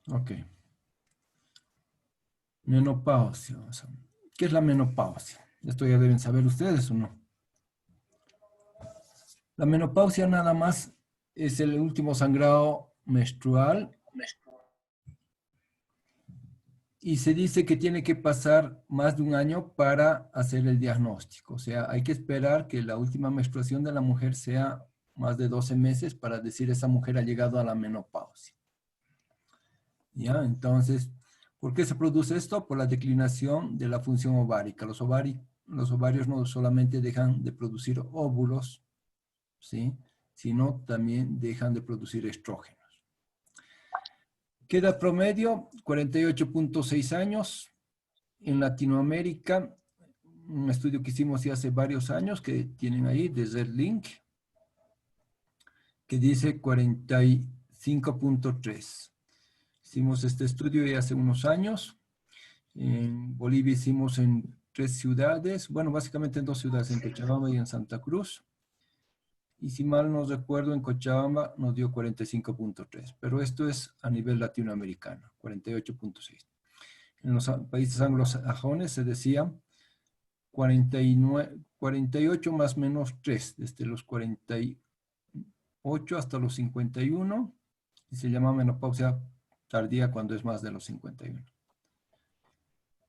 Ok. Menopausia. ¿Qué es la menopausia? Esto ya deben saber ustedes o no. La menopausia nada más es el último sangrado menstrual y se dice que tiene que pasar más de un año para hacer el diagnóstico. O sea, hay que esperar que la última menstruación de la mujer sea más de 12 meses para decir esa mujer ha llegado a la menopausia. ¿Ya? Entonces, ¿por qué se produce esto? Por la declinación de la función ovárica. Los ovarios no solamente dejan de producir óvulos, ¿sí? Sino también dejan de producir estrógenos. ¿Qué edad promedio? 48.6 años. En Latinoamérica, un estudio que hicimos ya hace varios años, que tienen ahí desde el link, que dice 45.3. Hicimos este estudio ya hace unos años. En Bolivia hicimos en 3 ciudades, bueno, básicamente en 2 ciudades, en Cochabamba y en Santa Cruz. Y si mal no recuerdo, en Cochabamba nos dio 45.3, pero esto es a nivel latinoamericano, 48.6. En los países anglosajones se decía 48 más menos 3, desde los 48 hasta los 51, y se llama menopausia tardía cuando es más de los 51.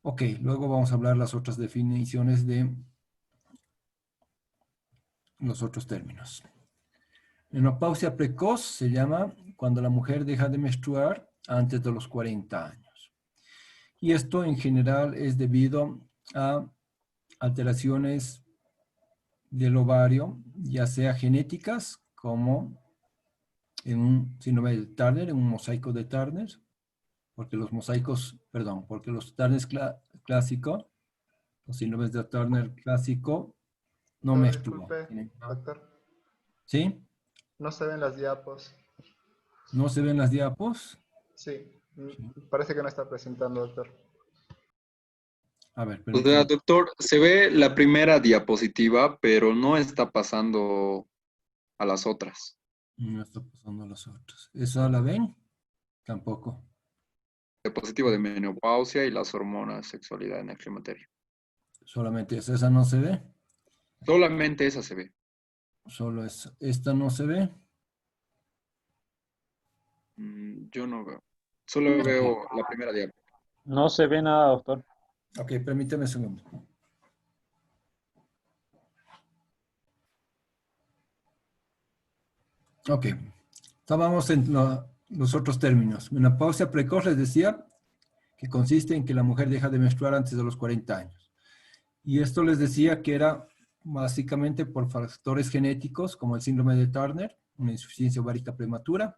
Ok, luego vamos a hablar las otras definiciones de los otros términos. Menopausia precoz se llama cuando la mujer deja de menstruar antes de los 40 años. Y esto en general es debido a alteraciones del ovario, ya sea genéticas, como en un síndrome de Turner, en un mosaico de Turner, porque los mosaicos, perdón, porque los Turners clásicos, los síndromes de Turner clásico, no menstruan. Disculpe, doctor. ¿Sí? No se ven las diapos. ¿No se ven las diapos? Sí, Sí. parece que no está presentando, doctor. A ver, O sea, permítame. doctor, se ve la primera diapositiva, pero no está pasando a las otras. No está pasando los otros. ¿Esa la ven? Tampoco. Diapositiva de menopausia y las hormonas, sexualidad en el climaterio. Solamente esa no se ve. Solamente esa se ve. Solo esa. Esta no se ve. Yo no veo. Solo Ok. veo la primera diapositiva. No se ve nada, doctor. Ok, permíteme un segundo. Ok. Estábamos en los otros términos. Menopausia precoz les decía que consiste en que la mujer deja de menstruar antes de los 40 años. Y esto les decía que era básicamente por factores genéticos, como el síndrome de Turner, una insuficiencia ovárica prematura,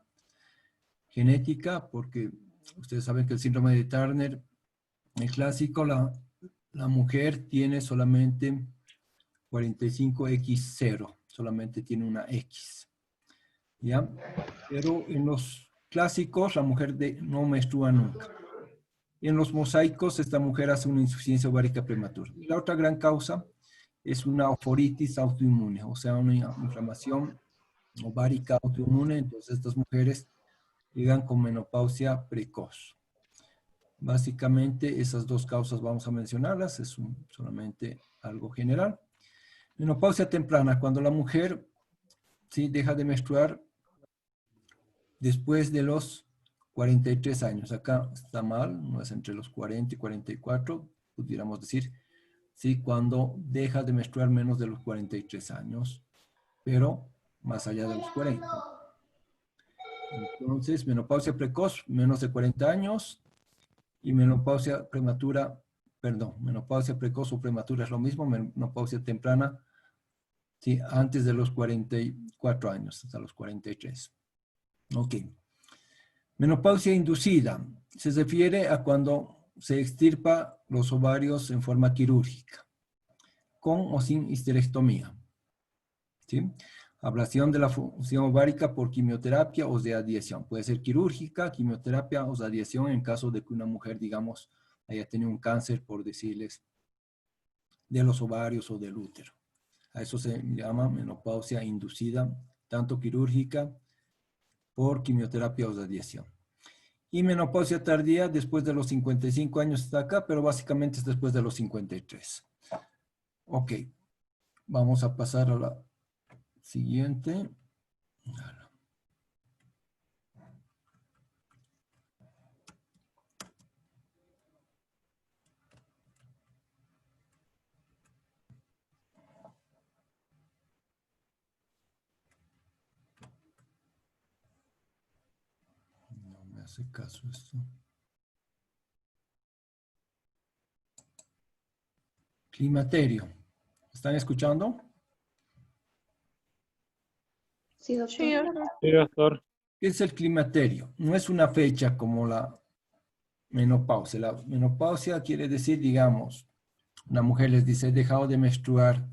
genética, porque ustedes saben que el síndrome de Turner, el clásico, la mujer tiene solamente 45X0, solamente tiene una X, ¿ya? Pero en los clásicos la mujer no menstrua nunca. En los mosaicos esta mujer hace una insuficiencia ovárica prematura. Y la otra gran causa es una oforitis autoinmune, o sea, una inflamación ovárica autoinmune. Entonces estas mujeres llegan con menopausia precoz. Básicamente esas dos causas vamos a mencionarlas, es solamente algo general. Menopausia temprana, cuando la mujer sí deja de menstruar después de los 43 años. Acá está mal, no es entre los 40 y 44, pudiéramos decir, sí, cuando deja de menstruar menos de los 43 años, pero más allá de los 40. Entonces, menopausia precoz, menos de 40 años, y menopausia prematura, perdón, menopausia precoz o prematura es lo mismo, menopausia temprana, sí, antes de los 44 años, hasta los 43. Ok. Menopausia inducida se refiere a cuando se extirpa los ovarios en forma quirúrgica, con o sin histerectomía. ¿Sí? Ablación de la función ovárica por quimioterapia o radiación. Puede ser quirúrgica, quimioterapia o radiación en caso de que una mujer, digamos, haya tenido un cáncer, por decirles, de los ovarios o del útero. A eso se llama menopausia inducida, tanto quirúrgica por quimioterapia o radiación. Y menopausia tardía después de los 55 años está acá, pero básicamente es después de los 53. Ok, vamos a pasar a la siguiente. No me hace caso esto. Climaterio. ¿Están escuchando? Sí, doctor. Sí, doctor. Sí, doctor. ¿Qué es el climaterio? No es una fecha como la menopausia. La menopausia quiere decir, digamos, una mujer les dice, he dejado de menstruar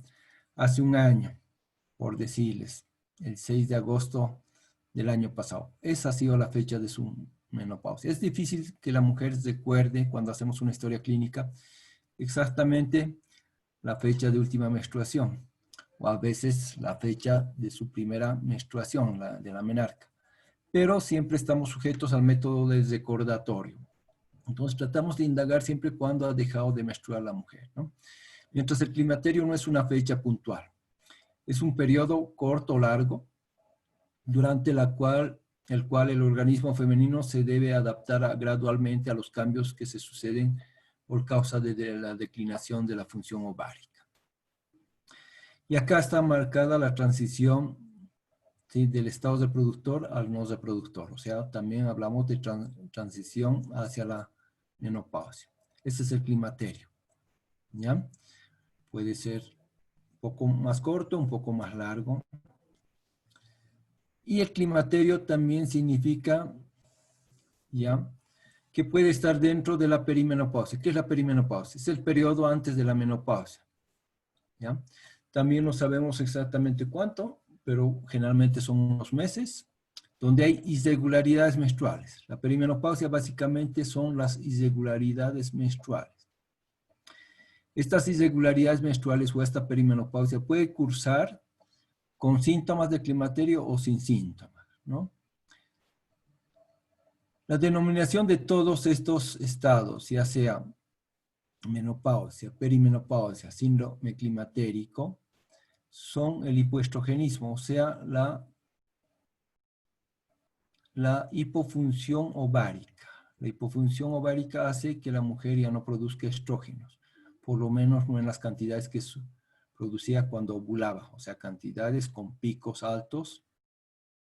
hace un año, por decirles, el 6 de agosto del año pasado. Esa ha sido la fecha de su menopausia. Es difícil que la mujer recuerde cuando hacemos una historia clínica exactamente la fecha de última menstruación o a veces la fecha de su primera menstruación, de la menarca. Pero siempre estamos sujetos al método de recordatorio. Entonces tratamos de indagar siempre cuándo ha dejado de menstruar la mujer, ¿no? Mientras el climaterio no es una fecha puntual. Es un periodo corto o largo durante el cual el organismo femenino se debe adaptar gradualmente a los cambios que se suceden por causa de la declinación de la función ovárica. Y acá está marcada la transición, ¿sí?, del estado reproductor al no reproductor. O sea, también hablamos de transición hacia la menopausia. Este es el climaterio, ¿ya? Puede ser un poco más corto, un poco más largo. Y el climaterio también significa, ¿ya?, que puede estar dentro de la perimenopausia. ¿Qué es la perimenopausia? Es el periodo antes de la menopausia, ¿ya? También no sabemos exactamente cuánto, pero generalmente son unos meses, donde hay irregularidades menstruales. La perimenopausia básicamente son las irregularidades menstruales. Estas irregularidades menstruales o esta perimenopausia puede cursar con síntomas de climaterio o sin síntomas, ¿no? La denominación de todos estos estados, ya sea menopausia, perimenopausia, síndrome climatérico, son el hipoestrogenismo, o sea, la hipofunción ovárica. La hipofunción ovárica hace que la mujer ya no produzca estrógenos, por lo menos no en las cantidades que producía cuando ovulaba, o sea, cantidades con picos altos,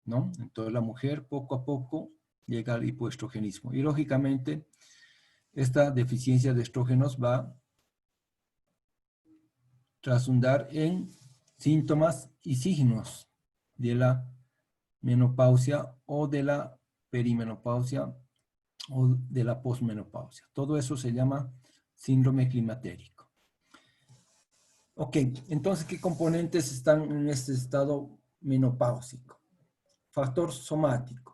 ¿no? Entonces la mujer poco a poco llega al hipoestrogenismo. Y lógicamente, esta deficiencia de estrógenos va a trasundar en síntomas y signos de la menopausia o de la perimenopausia o de la posmenopausia. Todo eso se llama síndrome climatérico. Ok, entonces, ¿qué componentes están en este estado menopáusico? Factor somático.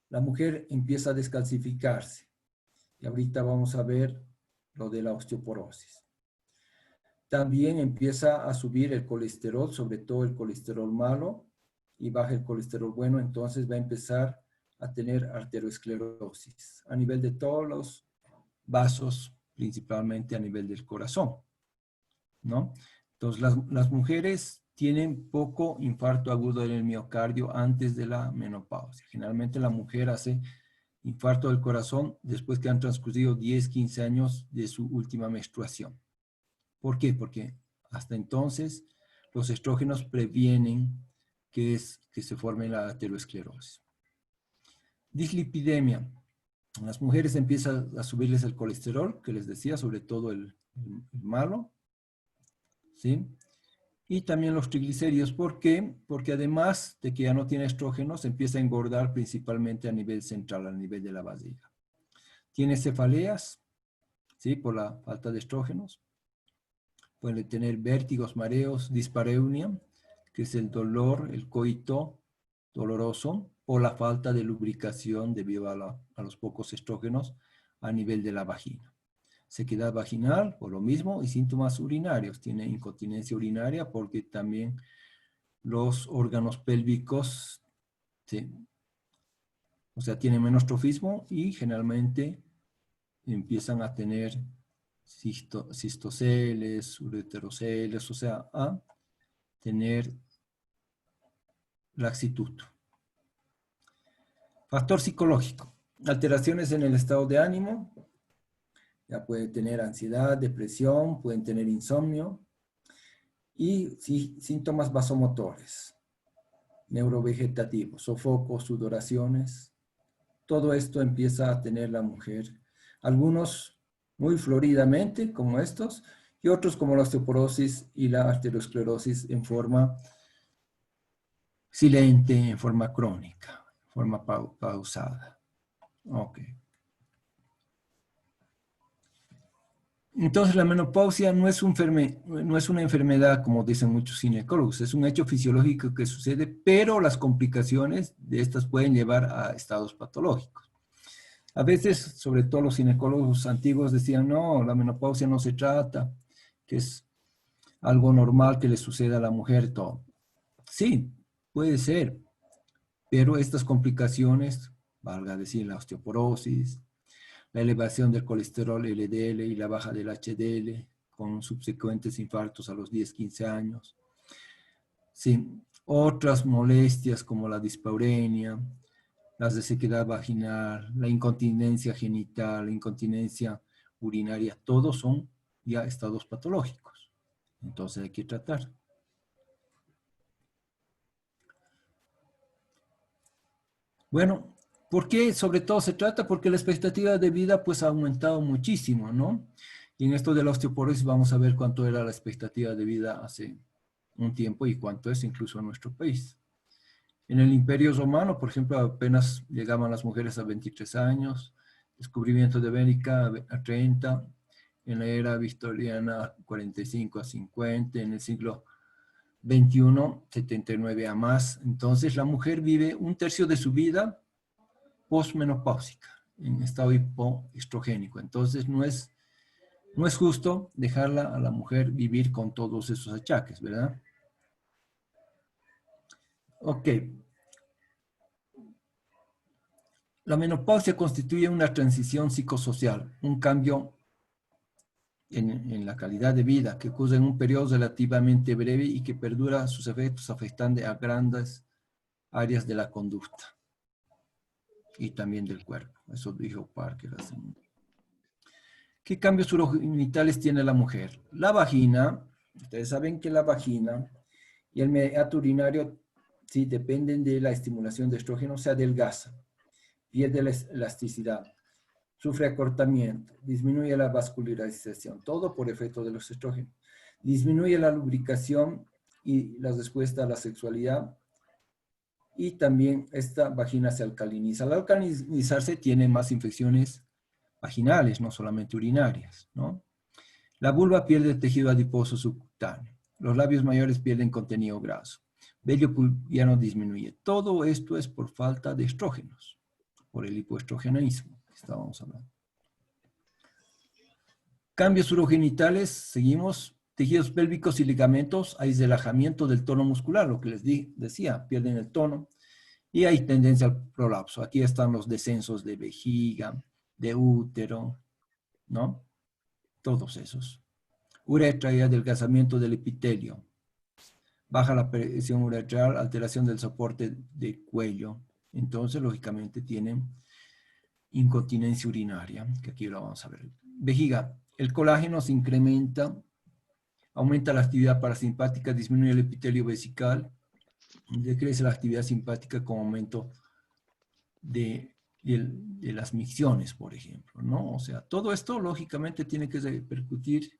La mujer empieza a descalcificarse. Y ahorita vamos a ver lo de la osteoporosis. También empieza a subir el colesterol, sobre todo el colesterol malo, y baja el colesterol bueno, entonces va a empezar a tener arteriosclerosis a nivel de todos los vasos, principalmente a nivel del corazón, ¿no? Entonces, las mujeres tienen poco infarto agudo en el miocardio antes de la menopausia. Generalmente la mujer hace infarto del corazón después que han transcurrido 10, 15 años de su última menstruación. ¿Por qué? Porque hasta entonces los estrógenos previenen que se forme la aterosclerosis. Dislipidemia. Las mujeres empiezan a subirles el colesterol, que les decía, sobre todo el malo, ¿sí? Y también los triglicéridos. ¿Por qué? Porque además de que ya no tiene estrógenos, empieza a engordar principalmente a nivel central, a nivel de la vasija. Tiene cefaleas, ¿sí?, por la falta de estrógenos. Puede tener vértigos, mareos, dispareunia, que es el dolor, el coito doloroso, o la falta de lubricación debido a los pocos estrógenos a nivel de la vagina. Sequedad vaginal, por lo mismo, y síntomas urinarios. Tiene incontinencia urinaria porque también los órganos pélvicos, ¿sí?, O sea, tienen menos trofismo y generalmente empiezan a tener cistoceles, ureteroceles, o sea, a tener laxitud. Factor psicológico. Alteraciones en el estado de ánimo. Ya puede tener ansiedad, depresión, pueden tener insomnio. Y síntomas vasomotores, neurovegetativos, sofocos, sudoraciones. Todo esto empieza a tener la mujer. Algunos muy floridamente, como estos, y otros como la osteoporosis y la arteriosclerosis en forma silente, en forma crónica, en forma pausada. Ok. Entonces la menopausia no es una enfermedad, como dicen muchos ginecólogos, es un hecho fisiológico que sucede, pero las complicaciones de estas pueden llevar a estados patológicos. A veces, sobre todo los ginecólogos antiguos decían, no, la menopausia no se trata, que es algo normal que le suceda a la mujer, todo. Sí, puede ser, pero estas complicaciones, valga decir, la osteoporosis, la elevación del colesterol LDL y la baja del HDL, con subsecuentes infartos a los 10, 15 años. Sí, otras molestias como la dispaurenia, las de sequedad vaginal, la incontinencia genital, la incontinencia urinaria, todos son ya estados patológicos. Entonces hay que tratar. Bueno, ¿por qué sobre todo se trata? Porque la expectativa de vida pues ha aumentado muchísimo, ¿no? Y en esto de la osteoporosis vamos a ver cuánto era la expectativa de vida hace un tiempo y cuánto es incluso en nuestro país. En el Imperio Romano, por ejemplo, apenas llegaban las mujeres a 23 años, descubrimiento de América a 30, en la era victoriana 45 a 50, en el siglo XXI 79 a más. Entonces la mujer vive un tercio de su vida posmenopáusica, en estado hipoestrogénico. Entonces no es justo dejarla a la mujer vivir con todos esos achaques, ¿verdad? Ok. La menopausia constituye una transición psicosocial, un cambio en la calidad de vida que ocurre en un periodo relativamente breve y que perdura sus efectos afectando a grandes áreas de la conducta y también del cuerpo. Eso dijo Parker hace mucho. ¿Qué cambios urogenitales tiene la mujer? La vagina, ustedes saben que la vagina y el meato urinario, sí, dependen de la estimulación de estrógeno, se adelgaza, pierde la elasticidad, sufre acortamiento, disminuye la vascularización, todo por efecto de los estrógenos. Disminuye la lubricación y la respuesta a la sexualidad, y también esta vagina se alcaliniza. Al alcalinizarse tiene más infecciones vaginales, no solamente urinarias, ¿no? La vulva pierde tejido adiposo subcutáneo. Los labios mayores pierden contenido graso. Vello pubiano disminuye. Todo esto es por falta de estrógenos, por el hipoestrogenismo que estábamos hablando. Cambios urogenitales, seguimos. Tejidos pélvicos y ligamentos, hay relajamiento del tono muscular, lo que les decía, pierden el tono, y hay tendencia al prolapso. Aquí están los descensos de vejiga, de útero, ¿no? Todos esos. Uretra y adelgazamiento del epitelio. Baja la presión uretral, alteración del soporte del cuello. Entonces, lógicamente, tienen incontinencia urinaria, que aquí lo vamos a ver. Vejiga. El colágeno se incrementa, aumenta la actividad parasimpática, disminuye el epitelio vesical, decrece la actividad simpática con aumento de las micciones, por ejemplo, ¿no? O sea, todo esto lógicamente tiene que repercutir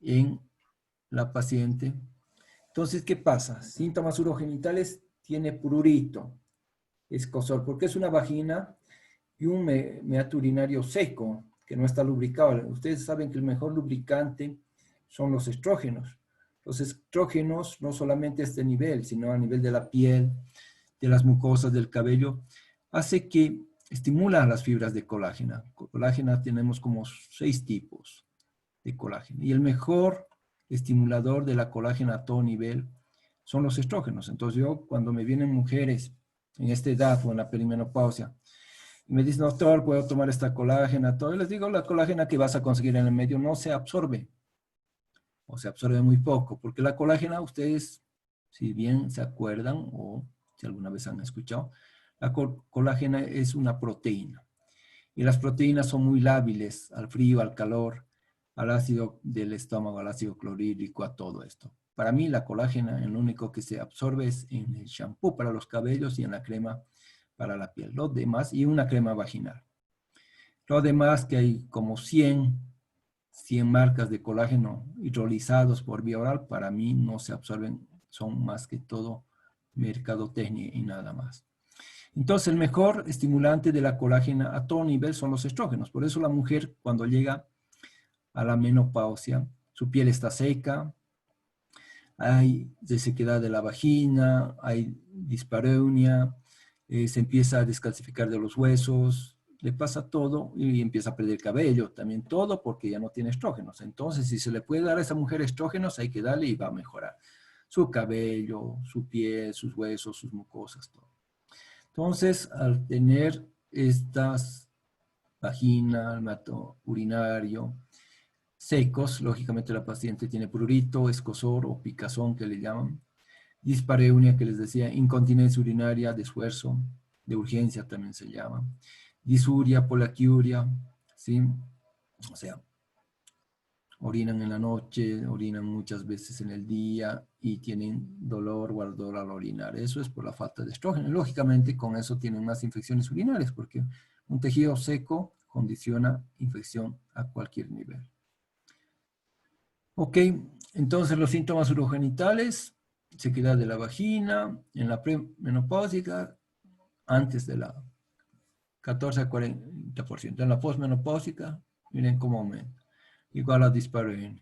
en la paciente. Entonces, ¿qué pasa? Síntomas urogenitales, tiene prurito, escozor, porque es una vagina y un meato urinario seco, que no está lubricado. Ustedes saben que el mejor lubricante son los estrógenos. Los estrógenos no solamente a este nivel, sino a nivel de la piel, de las mucosas, del cabello, hace que estimula las fibras de colágeno. Colágeno tenemos como 6 tipos de colágeno. Y el mejor estimulador de la colágena a todo nivel son los estrógenos. Entonces yo, cuando me vienen mujeres en esta edad o en la perimenopausia. Y me dicen, doctor, ¿puedo tomar esta colágena? Todo. Y les digo, la colágena que vas a conseguir en el medio no se absorbe, o se absorbe muy poco, porque la colágena, ustedes, si bien se acuerdan, o si alguna vez han escuchado, la colágena es una proteína. Y las proteínas son muy lábiles al frío, al calor, al ácido del estómago, al ácido clorhídrico, a todo esto. Para mí la colágena, el único que se absorbe es en el shampoo para los cabellos y en la crema para la piel. Lo demás, y una crema vaginal. Lo demás, que hay como 100 marcas de colágeno hidrolizados por vía oral, para mí no se absorben, son más que todo mercadotecnia y nada más. Entonces, el mejor estimulante de la colágena a todo nivel son los estrógenos. Por eso la mujer, cuando llega a la menopausia, su piel está seca, hay resequedad de la vagina, hay dispareunia, se empieza a descalcificar de los huesos, le pasa todo y empieza a perder cabello, también todo porque ya no tiene estrógenos. Entonces, si se le puede dar a esa mujer estrógenos, hay que darle y va a mejorar su cabello, su piel, sus huesos, sus mucosas, todo. Entonces, al tener estas vagina, almato urinario secos, lógicamente la paciente tiene prurito, escozor o picazón que le llaman, dispareunia que les decía, incontinencia urinaria de esfuerzo, de urgencia también se llama, disuria, polaquiuria, ¿sí? O sea, orinan en la noche, orinan muchas veces en el día y tienen dolor o ardor al orinar. Eso es por la falta de estrógeno. Lógicamente, con eso tienen más infecciones urinarias, porque un tejido seco condiciona infección a cualquier nivel. Ok, entonces los síntomas urogenitales, sequedad de la vagina, en la premenopáusica, antes de la 14 a 40%. En la posmenopáusica, miren cómo aumenta. Igual a dispareunia.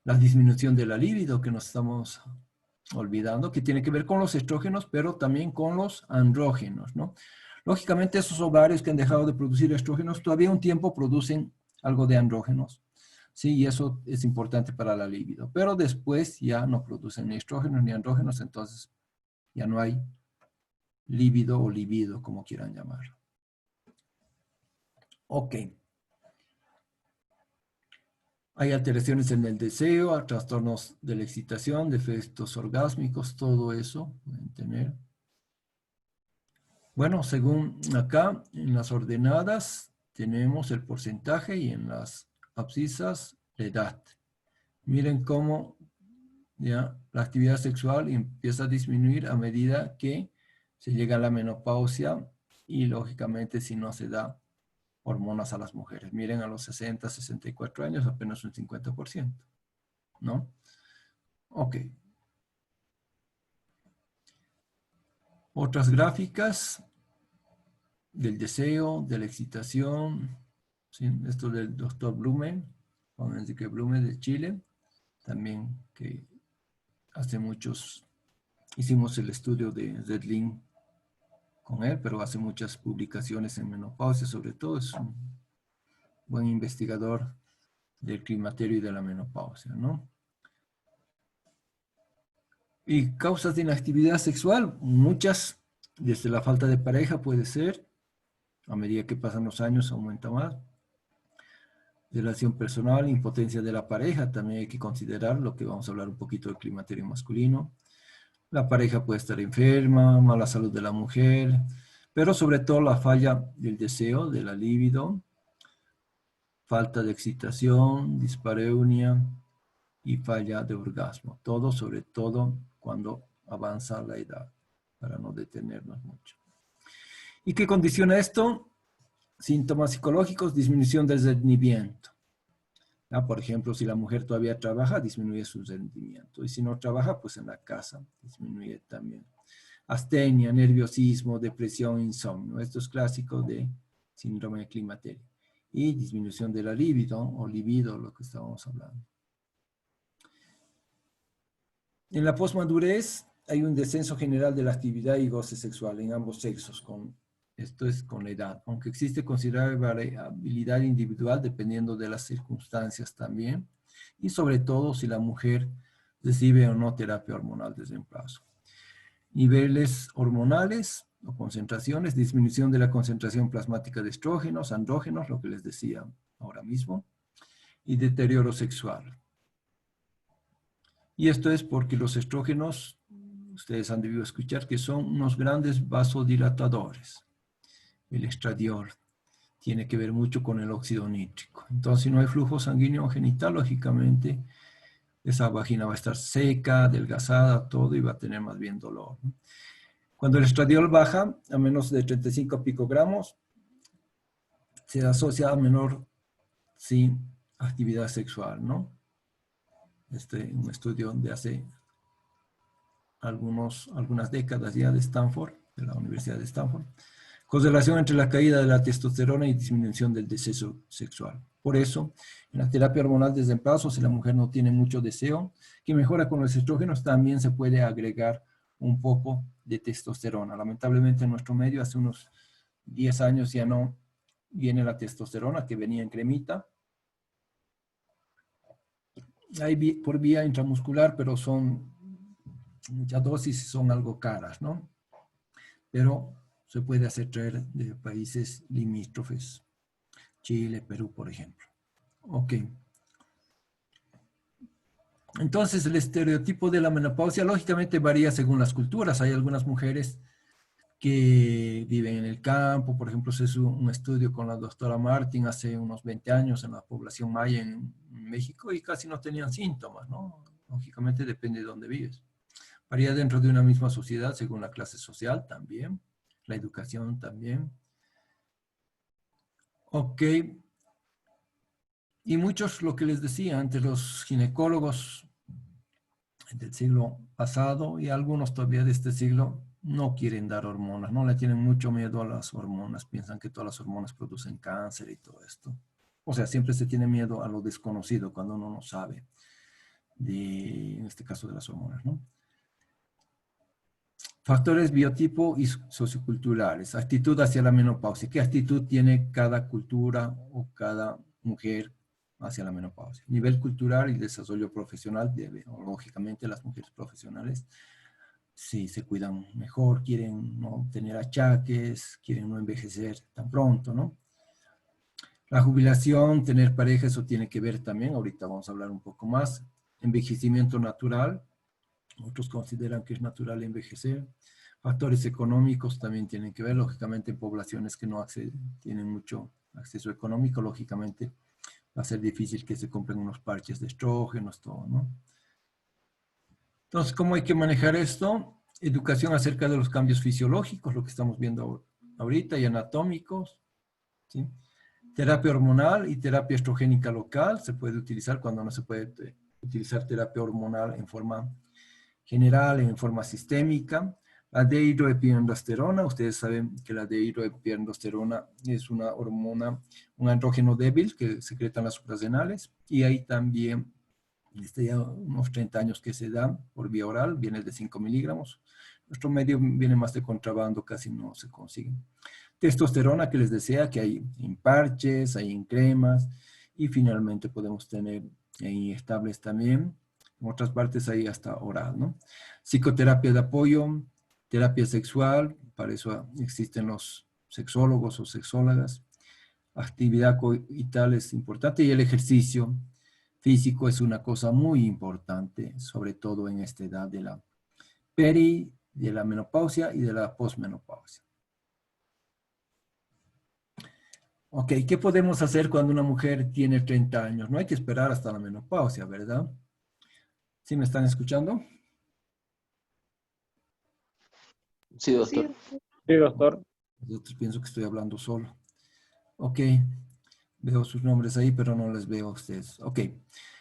La disminución de la libido que nos estamos olvidando, que tiene que ver con los estrógenos, pero también con los andrógenos, ¿no? Lógicamente, esos ovarios que han dejado de producir estrógenos, todavía un tiempo producen algo de andrógenos, ¿sí? Y eso es importante para la libido. Pero después ya no producen ni estrógenos ni andrógenos, entonces ya no hay libido o libido, como quieran llamarlo. Ok. Hay alteraciones en el deseo, trastornos de la excitación, defectos orgásmicos, todo eso pueden tener. Bueno, según acá, en las ordenadas tenemos el porcentaje y en las abscisas la edad. Miren cómo ya la actividad sexual empieza a disminuir a medida que se llega a la menopausia y lógicamente si no se da hormonas a las mujeres. Miren, a los 60, 64 años apenas un 50%, ¿no? Ok. Otras gráficas del deseo, de la excitación, ¿sí? Esto del doctor Blumen, Juan Enrique Blumen de Chile, también que hace muchos, hicimos el estudio de Redlin con él, pero hace muchas publicaciones en menopausia, sobre todo es un buen investigador del climaterio y de la menopausia, ¿no? Y causas de inactividad sexual, muchas, desde la falta de pareja puede ser, a medida que pasan los años aumenta más. Relación personal, impotencia de la pareja, también hay que considerar lo que vamos a hablar un poquito del climaterio masculino. La pareja puede estar enferma, mala salud de la mujer, pero sobre todo la falla del deseo, de la libido, falta de excitación, dispareunia y falla de orgasmo. Todo, sobre todo, cuando avanza la edad, para no detenernos mucho. ¿Y qué condiciona esto? Síntomas psicológicos, disminución del rendimiento. Por ejemplo, si la mujer todavía trabaja, disminuye su rendimiento. Y si no trabaja, pues en la casa disminuye también. Astenia, nerviosismo, depresión, insomnio. Esto es clásico de síndrome de climaterio. Y disminución de la libido o libido, lo que estábamos hablando. En la posmadurez hay un descenso general de la actividad y goce sexual en ambos sexos. Esto es con la edad, aunque existe considerable variabilidad individual dependiendo de las circunstancias también. Y sobre todo si la mujer recibe o no terapia hormonal de reemplazo. Niveles hormonales o concentraciones, disminución de la concentración plasmática de estrógenos, andrógenos, lo que les decía ahora mismo, y deterioro sexual. Y esto es porque los estrógenos, ustedes han debido escuchar que son unos grandes vasodilatadores. El estradiol tiene que ver mucho con el óxido nítrico. Entonces, si no hay flujo sanguíneo genital, lógicamente, esa vagina va a estar seca, adelgazada, todo, y va a tener más bien dolor, ¿no? Cuando el estradiol baja a menos de 35 picogramos, se asocia a menor, sí, actividad sexual, ¿no? Un estudio de hace algunas décadas ya de Stanford, de la Universidad de Stanford. Correlación entre la caída de la testosterona y disminución del deseo sexual. Por eso, en la terapia hormonal desde embarazo, si la mujer no tiene mucho deseo, que mejora con los estrógenos, también se puede agregar un poco de testosterona. Lamentablemente en nuestro medio, hace unos 10 años ya no viene la testosterona, que venía en cremita. Hay por vía intramuscular, pero son muchas dosis y son algo caras, ¿no? Pero se puede hacer traer de países limítrofes, Chile, Perú, por ejemplo. Ok. Entonces, el estereotipo de la menopausia lógicamente varía según las culturas. Hay algunas mujeres que viven en el campo. Por ejemplo, se hizo un estudio con la doctora Martin hace unos 20 años en la población maya en México y casi no tenían síntomas, ¿no? Lógicamente depende de dónde vives. Varía dentro de una misma sociedad según la clase social también, la educación también. Ok. Y muchos, lo que les decía antes, los ginecólogos del siglo pasado y algunos todavía de este siglo no quieren dar hormonas, no le tienen mucho miedo a las hormonas, piensan que todas las hormonas producen cáncer y todo esto. O sea, siempre se tiene miedo a lo desconocido cuando uno no sabe, en este caso de las hormonas, ¿no? Factores biotipo y socioculturales, actitud hacia la menopausia. ¿Qué actitud tiene cada cultura o cada mujer hacia la menopausia? Nivel cultural y desarrollo profesional debe, lógicamente las mujeres profesionales sí se cuidan mejor, quieren no tener achaques, quieren no envejecer tan pronto, ¿no? La jubilación, tener pareja, eso tiene que ver también, ahorita vamos a hablar un poco más. Envejecimiento natural, otros consideran que es natural envejecer. Factores económicos también tienen que ver, lógicamente en poblaciones que no tienen mucho acceso económico, lógicamente va a ser difícil que se compren unos parches de estrógenos, todo, ¿no? Entonces, ¿cómo hay que manejar esto? Educación acerca de los cambios fisiológicos, lo que estamos viendo ahorita, y anatómicos, ¿sí? Terapia hormonal y terapia estrogénica local, se puede utilizar cuando no se puede utilizar terapia hormonal en forma general, en forma sistémica. La dihidroepiandrosterona, ustedes saben que la dihidroepiandrosterona es una hormona, un andrógeno débil que secretan las suprarrenales, y ahí también, desde ya unos 30 años que se da por vía oral, viene de 5 miligramos. Nuestro medio viene más de contrabando, casi no se consigue. Testosterona, que les decía que hay en parches, hay en cremas, y finalmente podemos tener en inyectables también. En otras partes hay hasta oral, ¿no? Psicoterapia de apoyo, terapia sexual, para eso existen los sexólogos o sexólogas. Actividad coital es importante, y el ejercicio físico es una cosa muy importante, sobre todo en esta edad de la de la menopausia y de la posmenopausia. Ok, ¿qué podemos hacer cuando una mujer tiene 30 años? No hay que esperar hasta la menopausia, ¿verdad? ¿Sí me están escuchando? Sí, doctor. Sí, doctor. Yo pienso que estoy hablando solo. Ok, veo sus nombres ahí, pero no les veo a ustedes. Ok,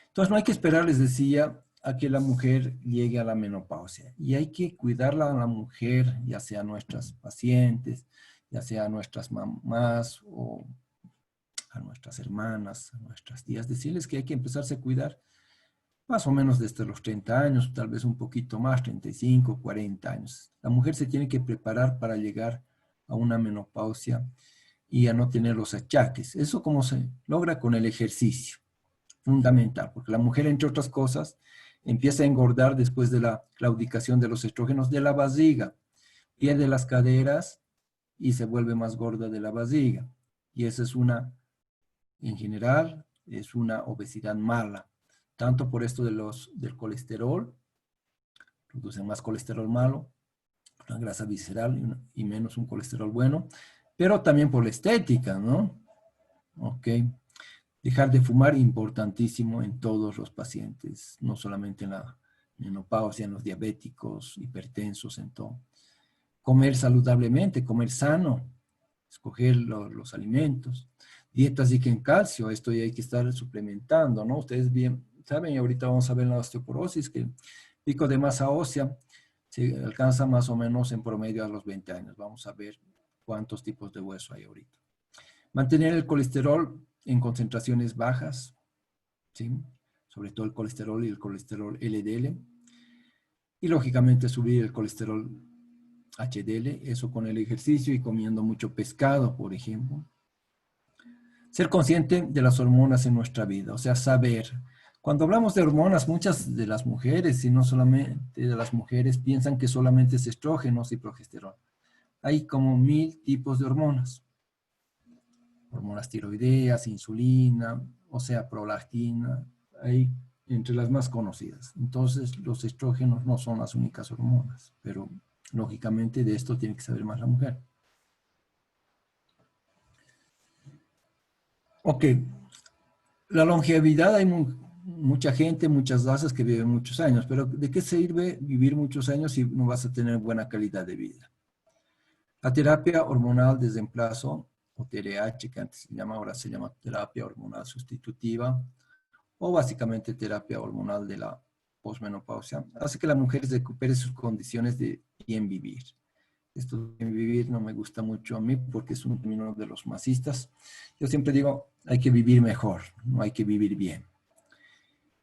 entonces no hay que esperar, les decía, a que la mujer llegue a la menopausia. Y hay que cuidarla a la mujer, ya sea nuestras pacientes, ya sea a nuestras mamás o a nuestras hermanas, a nuestras tías, decirles que hay que empezarse a cuidar más o menos desde los 30 años, tal vez un poquito más, 35, 40 años. La mujer se tiene que preparar para llegar a una menopausia y a no tener los achaques. Eso como se logra con el ejercicio, fundamental, porque la mujer, entre otras cosas, empieza a engordar después de la claudicación de los estrógenos de la barriga, pierde las caderas y se vuelve más gorda de la barriga. Y esa es en general, es una obesidad mala. Tanto por esto del colesterol, producen más colesterol malo, una grasa visceral y menos un colesterol bueno, pero también por la estética, ¿no? Ok. Dejar de fumar, importantísimo en todos los pacientes, no solamente en la menopausia, en los diabéticos, hipertensos, en todo. Comer saludablemente, comer sano, escoger los alimentos. Dietas ricas en calcio, esto ya hay que estar suplementando, ¿no? Ustedes bien saben, y ahorita vamos a ver la osteoporosis, que el pico de masa ósea se alcanza más o menos en promedio a los 20 años. Vamos a ver cuántos tipos de hueso hay ahorita. Mantener el colesterol en concentraciones bajas, ¿sí? Sobre todo el colesterol y el colesterol LDL. Y lógicamente subir el colesterol HDL, eso con el ejercicio y comiendo mucho pescado, por ejemplo. Ser consciente de las hormonas en nuestra vida, o sea, saber. Cuando hablamos de hormonas, muchas de las mujeres, y no solamente de las mujeres, piensan que solamente es estrógenos y progesterona. Hay como 1000 tipos de hormonas. Hormonas tiroideas, insulina, o sea, prolactina, hay entre las más conocidas. Entonces, los estrógenos no son las únicas hormonas, pero lógicamente de esto tiene que saber más la mujer. Ok, la longevidad, hay mucha gente, muchas razas que viven muchos años, pero ¿de qué sirve vivir muchos años si no vas a tener buena calidad de vida? La terapia hormonal de reemplazo, o TRH, que antes se llama, ahora se llama terapia hormonal sustitutiva, o básicamente terapia hormonal de la posmenopausia, hace que la mujer recupere sus condiciones de bien vivir. Esto de bien vivir no me gusta mucho a mí porque es un término de los masistas. Yo siempre digo, hay que vivir mejor, no hay que vivir bien.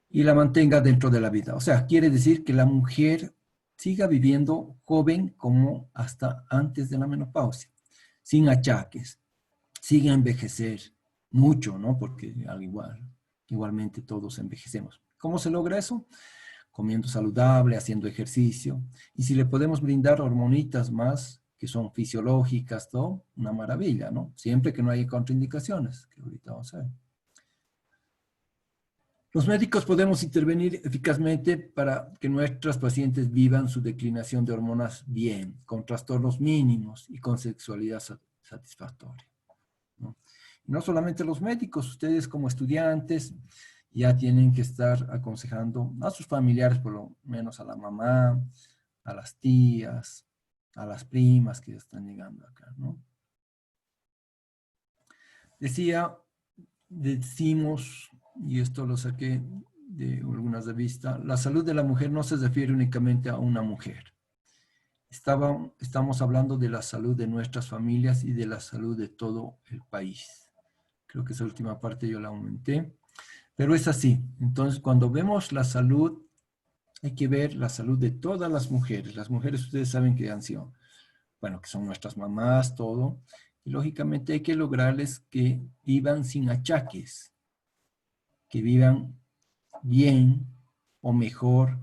Y la mantenga dentro de la vida. O sea, quiere decir que la mujer siga viviendo joven como hasta antes de la menopausia, sin achaques, siga envejecer mucho, ¿no? Porque igualmente todos envejecemos. ¿Cómo se logra eso? Comiendo saludable, haciendo ejercicio. Y si le podemos brindar hormonitas más que son fisiológicas, todo, una maravilla, ¿no? Siempre que no haya contraindicaciones, que ahorita vamos a ver. Los médicos podemos intervenir eficazmente para que nuestras pacientes vivan su declinación de hormonas bien, con trastornos mínimos y con sexualidad satisfactoria, ¿no? Y no solamente los médicos, ustedes como estudiantes ya tienen que estar aconsejando a sus familiares, por lo menos a la mamá, a las tías, a las primas que ya están llegando acá, ¿no? Decimos, y esto lo saqué de algunas revistas, la salud de la mujer no se refiere únicamente a una mujer. Estamos hablando de la salud de nuestras familias y de la salud de todo el país. Creo que esa última parte yo la aumenté, pero es así. Entonces, cuando vemos la salud, hay que ver la salud de todas las mujeres. Las mujeres, ustedes saben que han sido, bueno, que son nuestras mamás, todo. Y lógicamente hay que lograrles que vivan sin achaques, que vivan bien o mejor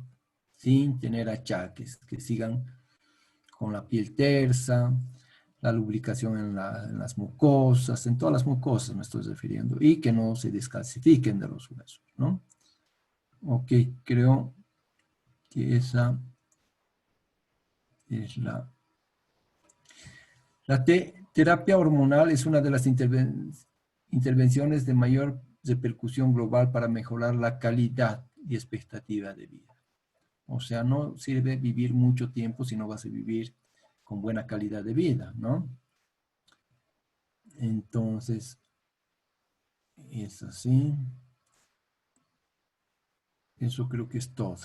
sin tener achaques, que sigan con la piel tersa, la lubricación en las mucosas, en todas las mucosas me estoy refiriendo, y que no se descalcifiquen de los huesos, ¿no? Ok, creo que esa es la terapia hormonal es una de las intervenciones de mayor repercusión global para mejorar la calidad y expectativa de vida. O sea, no sirve vivir mucho tiempo si no vas a vivir con buena calidad de vida, ¿no? Entonces, es así. Eso creo que es todo.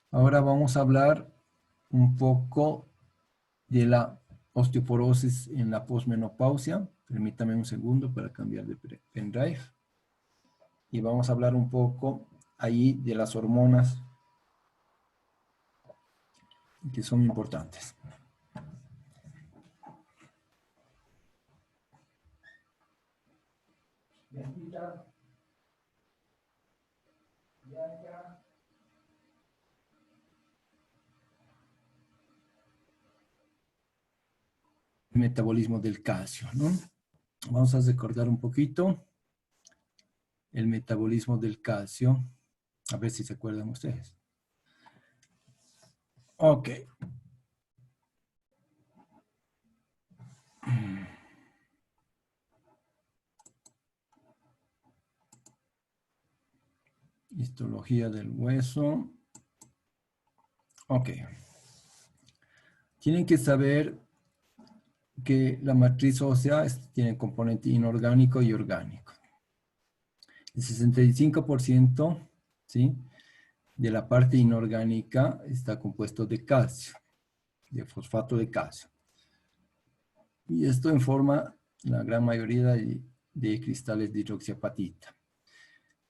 Ahora vamos a hablar un poco de la osteoporosis en la posmenopausia. Permítame un segundo para cambiar de pendrive. Y vamos a hablar un poco ahí de las hormonas que son importantes. el metabolismo del calcio, ¿no? Vamos a recordar un poquito el metabolismo del calcio. A ver si se acuerdan ustedes. Ok. Histología del hueso. Ok. Tienen que saber que la matriz ósea tiene componente inorgánico y orgánico. El 65%, ¿sí?, de la parte inorgánica está compuesto de calcio, de fosfato de calcio. Y esto en forma la gran mayoría de cristales de hidroxiapatita,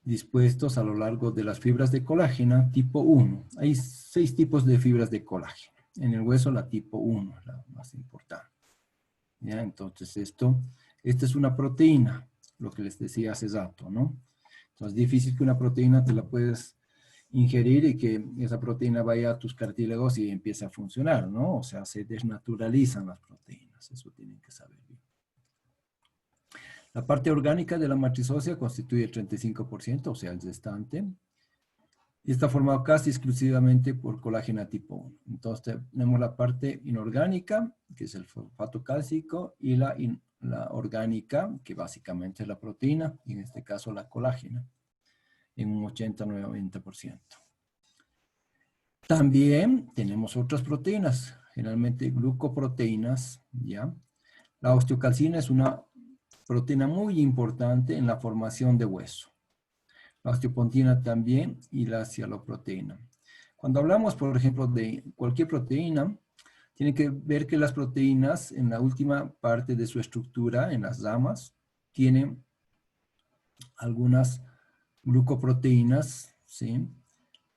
dispuestos a lo largo de las fibras de colágeno tipo 1. Hay 6 tipos de fibras de colágeno. En el hueso la tipo 1 es la más importante. ¿Ya? Entonces esta es una proteína, lo que les decía hace rato, ¿no? Entonces es difícil que una proteína te la puedes ingerir y que esa proteína vaya a tus cartílagos y empiece a funcionar, ¿no? O sea, se desnaturalizan las proteínas, eso tienen que saber bien. La parte orgánica de la matriz ósea constituye el 35%, o sea, el restante. Y está formado casi exclusivamente por colágeno tipo 1. Entonces tenemos la parte inorgánica, que es el fosfato cálcico, y la orgánica, que básicamente es la proteína, y en este caso la colágena, en un 80-90%. También tenemos otras proteínas, generalmente glucoproteínas, ¿ya? La osteocalcina es una proteína muy importante en la formación de hueso. La osteopontina también y la cialoproteína. Cuando hablamos, por ejemplo, de cualquier proteína, tienen que ver que las proteínas en la última parte de su estructura, en las ramas, tienen algunas glucoproteínas, ¿sí?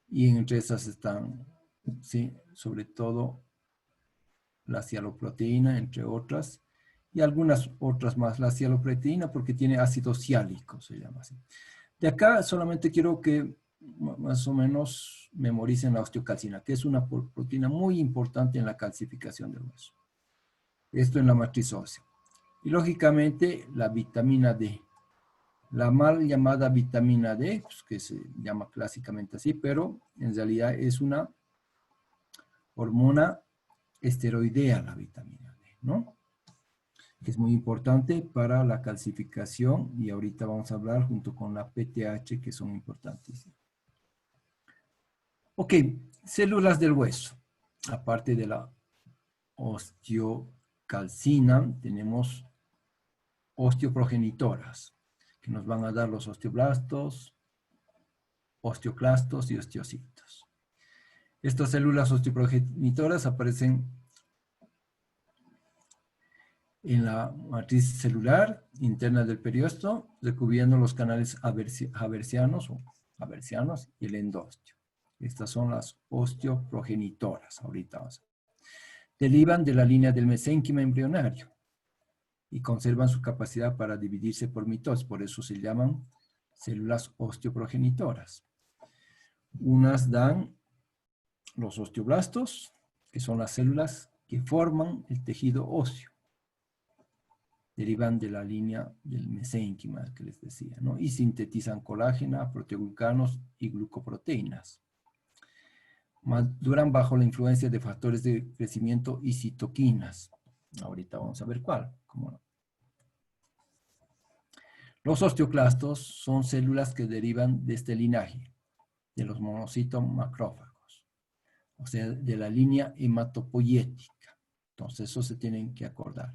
Y entre esas están, ¿sí?, sobre todo la cialoproteína, entre otras, y algunas otras más. La cialoproteína porque tiene ácido ciálico, se llama así. De acá solamente quiero que más o menos memoricen la osteocalcina, que es una proteína muy importante en la calcificación del hueso. Esto en la matriz ósea. Y lógicamente la vitamina D. La mal llamada vitamina D, pues, que se llama clásicamente así, pero en realidad es una hormona esteroidea, la vitamina D, ¿no? Que es muy importante para la calcificación y ahorita vamos a hablar junto con la PTH que son importantísimas. Ok, células del hueso. Aparte de la osteocalcina, tenemos osteoprogenitoras, que nos van a dar los osteoblastos, osteoclastos y osteocitos. Estas células osteoprogenitoras aparecen en la matriz celular interna del periósteo, recubriendo los canales haversianos y el endosteo. Estas son las osteoprogenitoras, ahorita vamos a ver. Derivan de la línea del mesénquima embrionario y conservan su capacidad para dividirse por mitosis, por eso se llaman células osteoprogenitoras. Unas dan los osteoblastos, que son las células que forman el tejido óseo. Derivan de la línea del mesénquima que les decía, ¿no? Y sintetizan colágeno, proteoglucanos y glucoproteínas. Maduran bajo la influencia de factores de crecimiento y citoquinas. Ahorita vamos a ver cuál. ¿Cómo no? Los osteoclastos son células que derivan de este linaje, de los monocitos macrófagos, o sea, de la línea hematopoyética. Entonces, eso se tienen que acordar.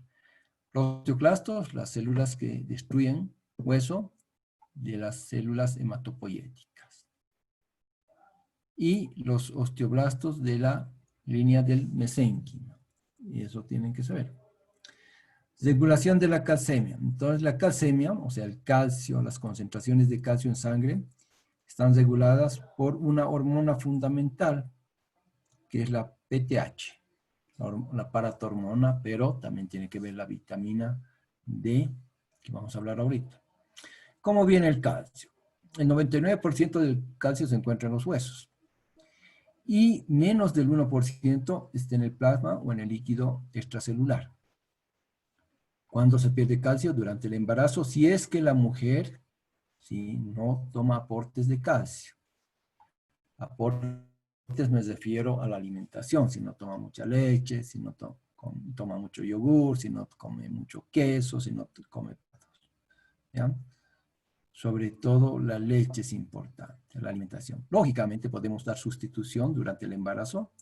Los osteoclastos, las células que destruyen hueso, de las células hematopoyéticas. Y los osteoblastos de la línea del mesénquima. Y eso tienen que saber. Regulación de la calcemia. Entonces la calcemia, o sea el calcio, las concentraciones de calcio en sangre, están reguladas por una hormona fundamental, que es la PTH, la paratormona, pero también tiene que ver la vitamina D, que vamos a hablar ahorita. ¿Cómo viene el calcio? El 99% del calcio se encuentra en los huesos. Y menos del 1% está en el plasma o en el líquido extracelular. ¿Cuándo se pierde calcio? Durante el embarazo, si es que la mujer, ¿sí?, no toma aportes de calcio. Aportes me refiero a la alimentación, si no toma mucha leche, si no toma mucho yogur, si no come mucho queso, si no come patos, ¿ya? Sobre todo la leche es importante, la alimentación. Lógicamente podemos dar sustitución durante el embarazo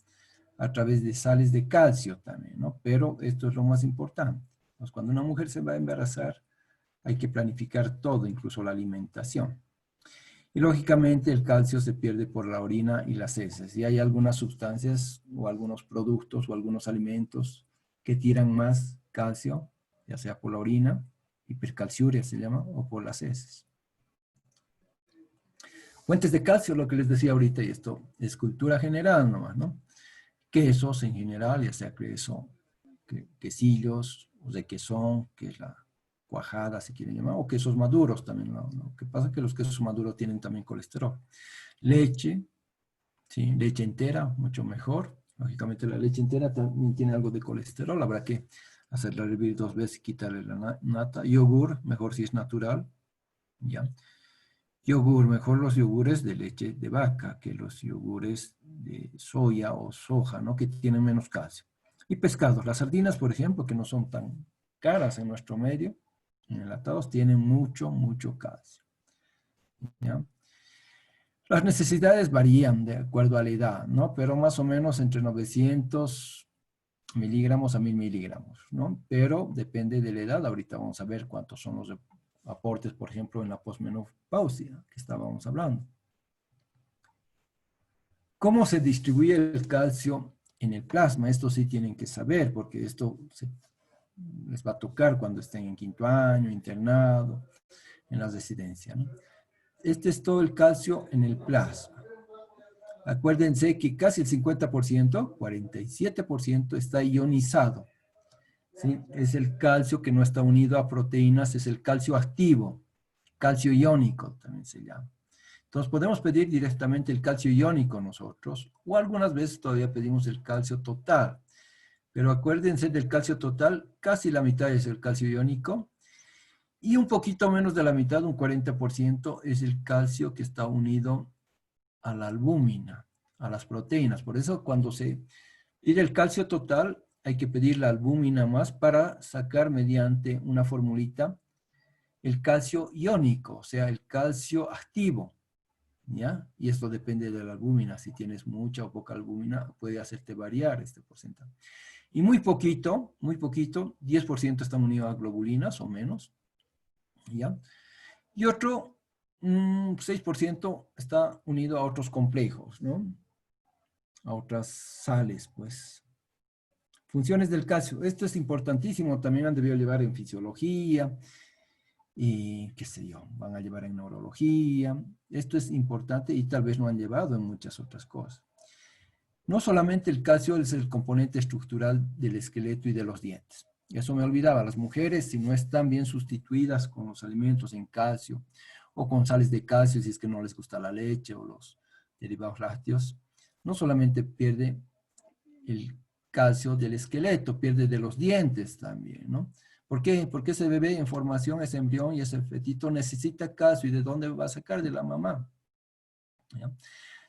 a través de sales de calcio también, ¿no? Pero esto es lo más importante. Entonces, cuando una mujer se va a embarazar, hay que planificar todo, incluso la alimentación. Y lógicamente el calcio se pierde por la orina y las heces. Y hay algunas sustancias o algunos productos o algunos alimentos que tiran más calcio, ya sea por la orina, hipercalciuria se llama, o por las heces. Fuentes de calcio, lo que les decía ahorita, y esto es cultura general nomás, ¿no? Quesos en general, ya sea queso, quesillos, o de quesón, que es la cuajada, si quieren llamar, o quesos maduros también. Lo que pasa es que los quesos maduros tienen también colesterol. Leche, ¿sí? Leche entera, mucho mejor. Lógicamente la leche entera también tiene algo de colesterol, habrá que hacerla hervir 2 veces y quitarle la nata. Yogur, mejor si es natural, ¿ya? Yogur, mejor los yogures de leche de vaca que los yogures de soya o soja, ¿no?, que tienen menos calcio. Y pescados, las sardinas, por ejemplo, que no son tan caras en nuestro medio, enlatados, tienen mucho, mucho calcio, ¿ya? Las necesidades varían de acuerdo a la edad, ¿no? Pero más o menos entre 900 miligramos a 1000 miligramos, ¿no? Pero depende de la edad. Ahorita vamos a ver cuántos son los aportes, por ejemplo, en la posmenopausia que estábamos hablando. ¿Cómo se distribuye el calcio en el plasma? Esto sí tienen que saber, porque esto les va a tocar cuando estén en 5º año, internado, en la residencia, ¿no? Este es todo el calcio en el plasma. Acuérdense que casi el 50%, 47%, está ionizado, ¿sí? Es el calcio que no está unido a proteínas, es el calcio activo, calcio iónico también se llama. Entonces podemos pedir directamente el calcio iónico nosotros, o algunas veces todavía pedimos el calcio total. Pero acuérdense del calcio total, casi la mitad es el calcio iónico, y un poquito menos de la mitad, un 40%, es el calcio que está unido a la albúmina, a las proteínas. Por eso cuando se pide el calcio total, hay que pedir la albúmina más para sacar mediante una formulita el calcio iónico, o sea, el calcio activo, ¿ya? Y esto depende de la albúmina. Si tienes mucha o poca albúmina, puede hacerte variar este porcentaje. Y muy poquito, 10% están unidos a globulinas o menos, ¿ya? Y otro 6% está unido a otros complejos, ¿no? A otras sales, pues. Funciones del calcio. Esto es importantísimo. También han debido llevar en fisiología y, qué sé yo, van a llevar en neurología. Esto es importante y tal vez no han llevado en muchas otras cosas. No solamente el calcio es el componente estructural del esqueleto y de los dientes. Eso me olvidaba. Las mujeres, si no están bien sustituidas con los alimentos en calcio o con sales de calcio, si es que no les gusta la leche o los derivados lácteos, no solamente pierde el calcio del esqueleto, pierde de los dientes también, ¿no? ¿Por qué? Porque ese bebé en formación, ese embrión y ese fetito necesita calcio. ¿Y de dónde va a sacar? De la mamá, ¿ya?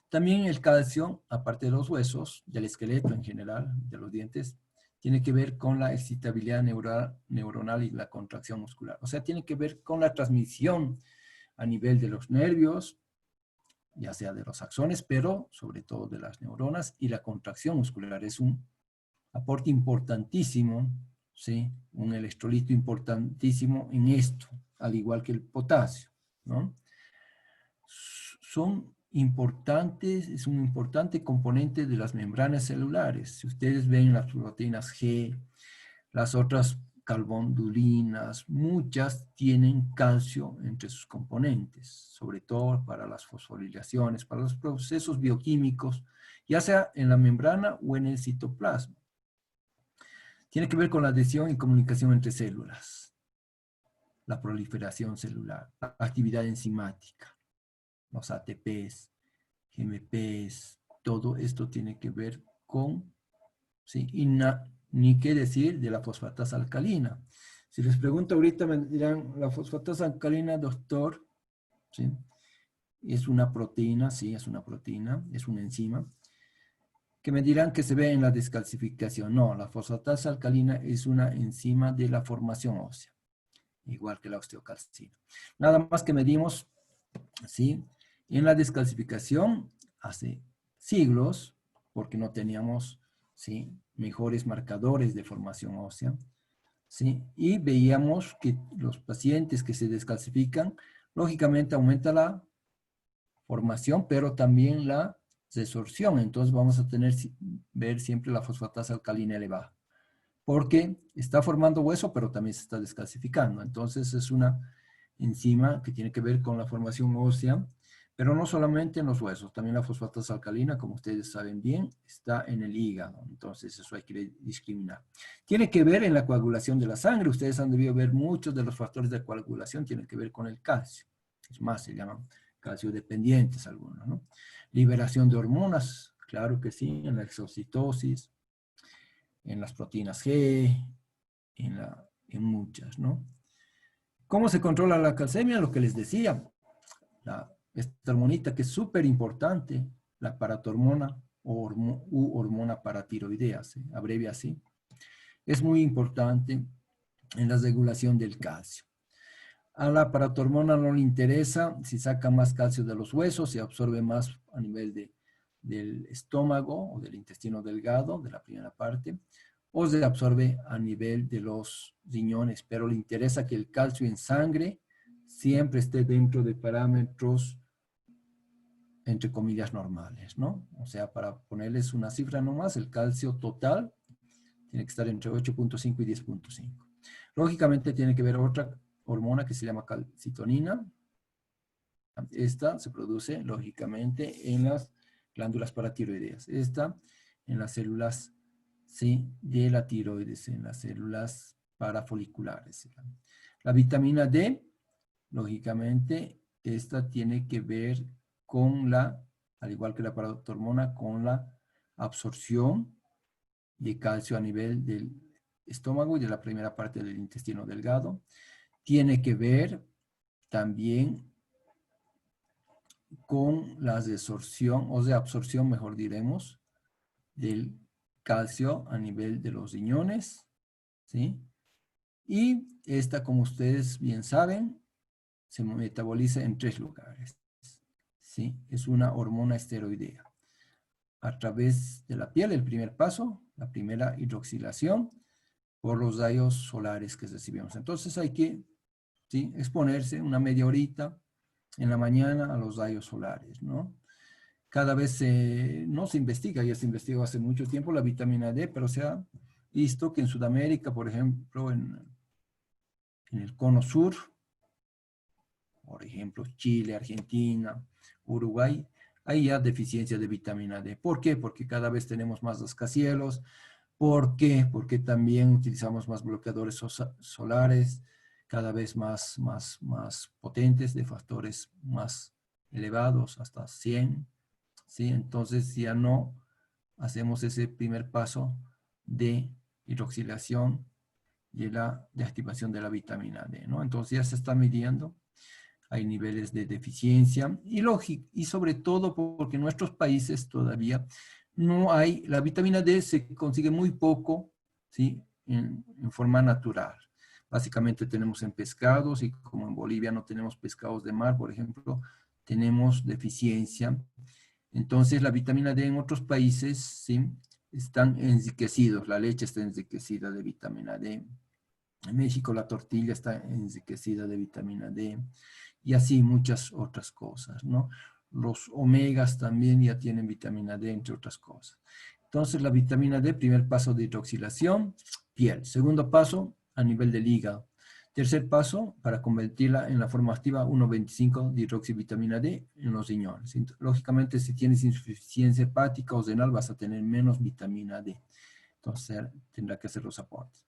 También el calcio, aparte de los huesos, del esqueleto en general, de los dientes, tiene que ver con la excitabilidad neuronal y la contracción muscular. O sea, tiene que ver con la transmisión a nivel de los nervios, ya sea de los axones, pero sobre todo de las neuronas, y la contracción muscular. Es un aporte importantísimo, ¿sí? Un electrolito importantísimo en esto, al igual que el potasio, ¿no? Son importantes, es un importante componente de las membranas celulares. Si ustedes ven las proteínas G, las otras carbondulinas, muchas tienen calcio entre sus componentes, sobre todo para las fosforilaciones, para los procesos bioquímicos, ya sea en la membrana o en el citoplasma. Tiene que ver con la adhesión y comunicación entre células, la proliferación celular, la actividad enzimática, los ATPs, GMPs, todo esto tiene que ver con, ¿sí? Y ni qué decir de la fosfatasa alcalina. Si les pregunto ahorita, me dirán, la fosfatasa alcalina, doctor, ¿sí? Es una proteína, sí, es una proteína, es una enzima, que me dirán que se ve en la descalcificación. No, la fosfatasa alcalina es una enzima de la formación ósea, igual que la osteocalcina. Nada más que medimos, ¿sí? En la descalcificación, hace siglos, porque no teníamos, ¿sí?, mejores marcadores de formación ósea, ¿sí? Y veíamos que los pacientes que se descalcifican, lógicamente aumenta la formación, pero también la desorción. Entonces vamos a ver siempre la fosfatasa alcalina elevada, porque está formando hueso, pero también se está descalcificando. Entonces es una enzima que tiene que ver con la formación ósea, pero no solamente en los huesos, también la fosfatasa alcalina, como ustedes saben bien, está en el hígado. Entonces eso hay que discriminar. Tiene que ver en la coagulación de la sangre. Ustedes han debido ver muchos de los factores de coagulación, tienen que ver con el calcio. Es más, se llaman calcio dependientes algunos, ¿no? Liberación de hormonas, claro que sí, en la exocitosis, en las proteínas G, en muchas, ¿no? ¿Cómo se controla la calcemia? Lo que les decía, esta hormonita que es súper importante, la paratormona u hormona paratiroidea, se abrevia así, es muy importante en la regulación del calcio. A la paratormona no le interesa si saca más calcio de los huesos, si absorbe más a nivel del estómago o del intestino delgado, de la primera parte, o se absorbe a nivel de los riñones, pero le interesa que el calcio en sangre siempre esté dentro de parámetros, entre comillas, normales, ¿no? O sea, para ponerles una cifra nomás, el calcio total tiene que estar entre 8.5 y 10.5. Lógicamente tiene que ver otra hormona que se llama calcitonina. Esta se produce, lógicamente, en las glándulas paratiroideas. Esta en las células, sí, de la tiroides, en las células parafoliculares. La vitamina D, lógicamente, esta tiene que ver con la, al igual que la paratormona, con la absorción de calcio a nivel del estómago y de la primera parte del intestino delgado. Tiene que ver también con la desorción, o de absorción, mejor diremos, del calcio a nivel de los riñones, ¿sí? Y esta, como ustedes bien saben, se metaboliza en 3 lugares, ¿sí? Es una hormona esteroidea. A través de la piel, el primer paso, la primera hidroxilación, por los rayos solares que recibimos. Entonces hay que, ¿sí?, exponerse una media horita en la mañana a los rayos solares, ¿no? Cada vez no se investiga, ya se investigó hace mucho tiempo la vitamina D, pero se ha visto que en Sudamérica, por ejemplo, en el cono sur, por ejemplo, Chile, Argentina, Uruguay, hay ya deficiencia de vitamina D. ¿Por qué? Porque cada vez tenemos más rascacielos. ¿Por qué? Porque también utilizamos más bloqueadores solares, cada vez más potentes, de factores más elevados, hasta 100, ¿sí? Entonces ya no hacemos ese primer paso de hidroxilación y de activación de la vitamina D, ¿no? Entonces ya se está midiendo, hay niveles de deficiencia y sobre todo porque en nuestros países todavía no hay, la vitamina D se consigue muy poco, ¿sí?, en forma natural. Básicamente tenemos en pescados y como en Bolivia no tenemos pescados de mar, por ejemplo, tenemos deficiencia. Entonces la vitamina D en otros países, ¿sí?, están enriquecidos, la leche está enriquecida de vitamina D. En México la tortilla está enriquecida de vitamina D y así muchas otras cosas, ¿no? Los omegas también ya tienen vitamina D, entre otras cosas. Entonces la vitamina D, primer paso de hidroxilación, piel. Segundo paso, a nivel del hígado. Tercer paso, para convertirla en la forma activa 1,25 de hidroxivitamina D en los riñones. Lógicamente, si tienes insuficiencia hepática o renal, vas a tener menos vitamina D. Entonces, tendrá que hacer los aportes.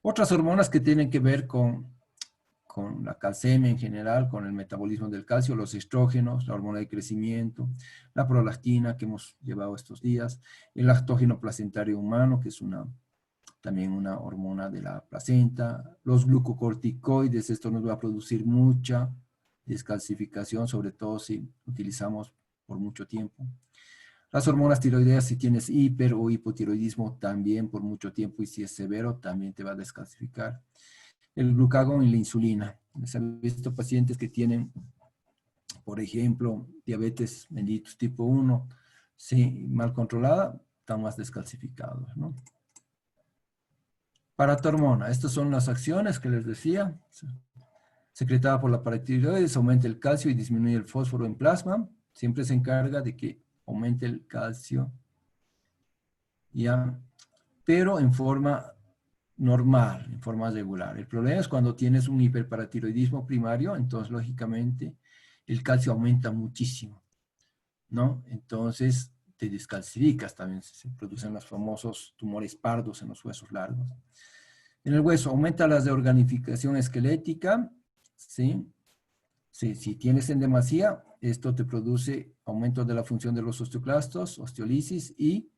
Otras hormonas que tienen que ver con la calcemia en general, con el metabolismo del calcio, los estrógenos, la hormona de crecimiento, la prolactina que hemos llevado estos días, el lactógeno placentario humano, que es una también una hormona de la placenta. Los glucocorticoides, esto nos va a producir mucha descalcificación, sobre todo si utilizamos por mucho tiempo. Las hormonas tiroideas, si tienes hiper o hipotiroidismo, también por mucho tiempo, y si es severo, también te va a descalcificar. El glucagón y la insulina. Les he visto pacientes que tienen, por ejemplo, diabetes mellitus tipo 1, sí, mal controlada, están más descalcificados, ¿no? Paratormona, estas son las acciones que les decía. Secretada por la paratiroides, aumenta el calcio y disminuye el fósforo en plasma. Siempre se encarga de que aumente el calcio, ¿ya? Pero en forma normal, en forma regular. El problema es cuando tienes un hiperparatiroidismo primario, entonces lógicamente el calcio aumenta muchísimo, ¿no? Entonces te descalcificas también, se producen los famosos tumores pardos en los huesos largos. En el hueso aumenta la reorganificación esquelética, ¿sí? Sí, si tienes en demasía, esto te produce aumento de la función de los osteoclastos, osteolisis y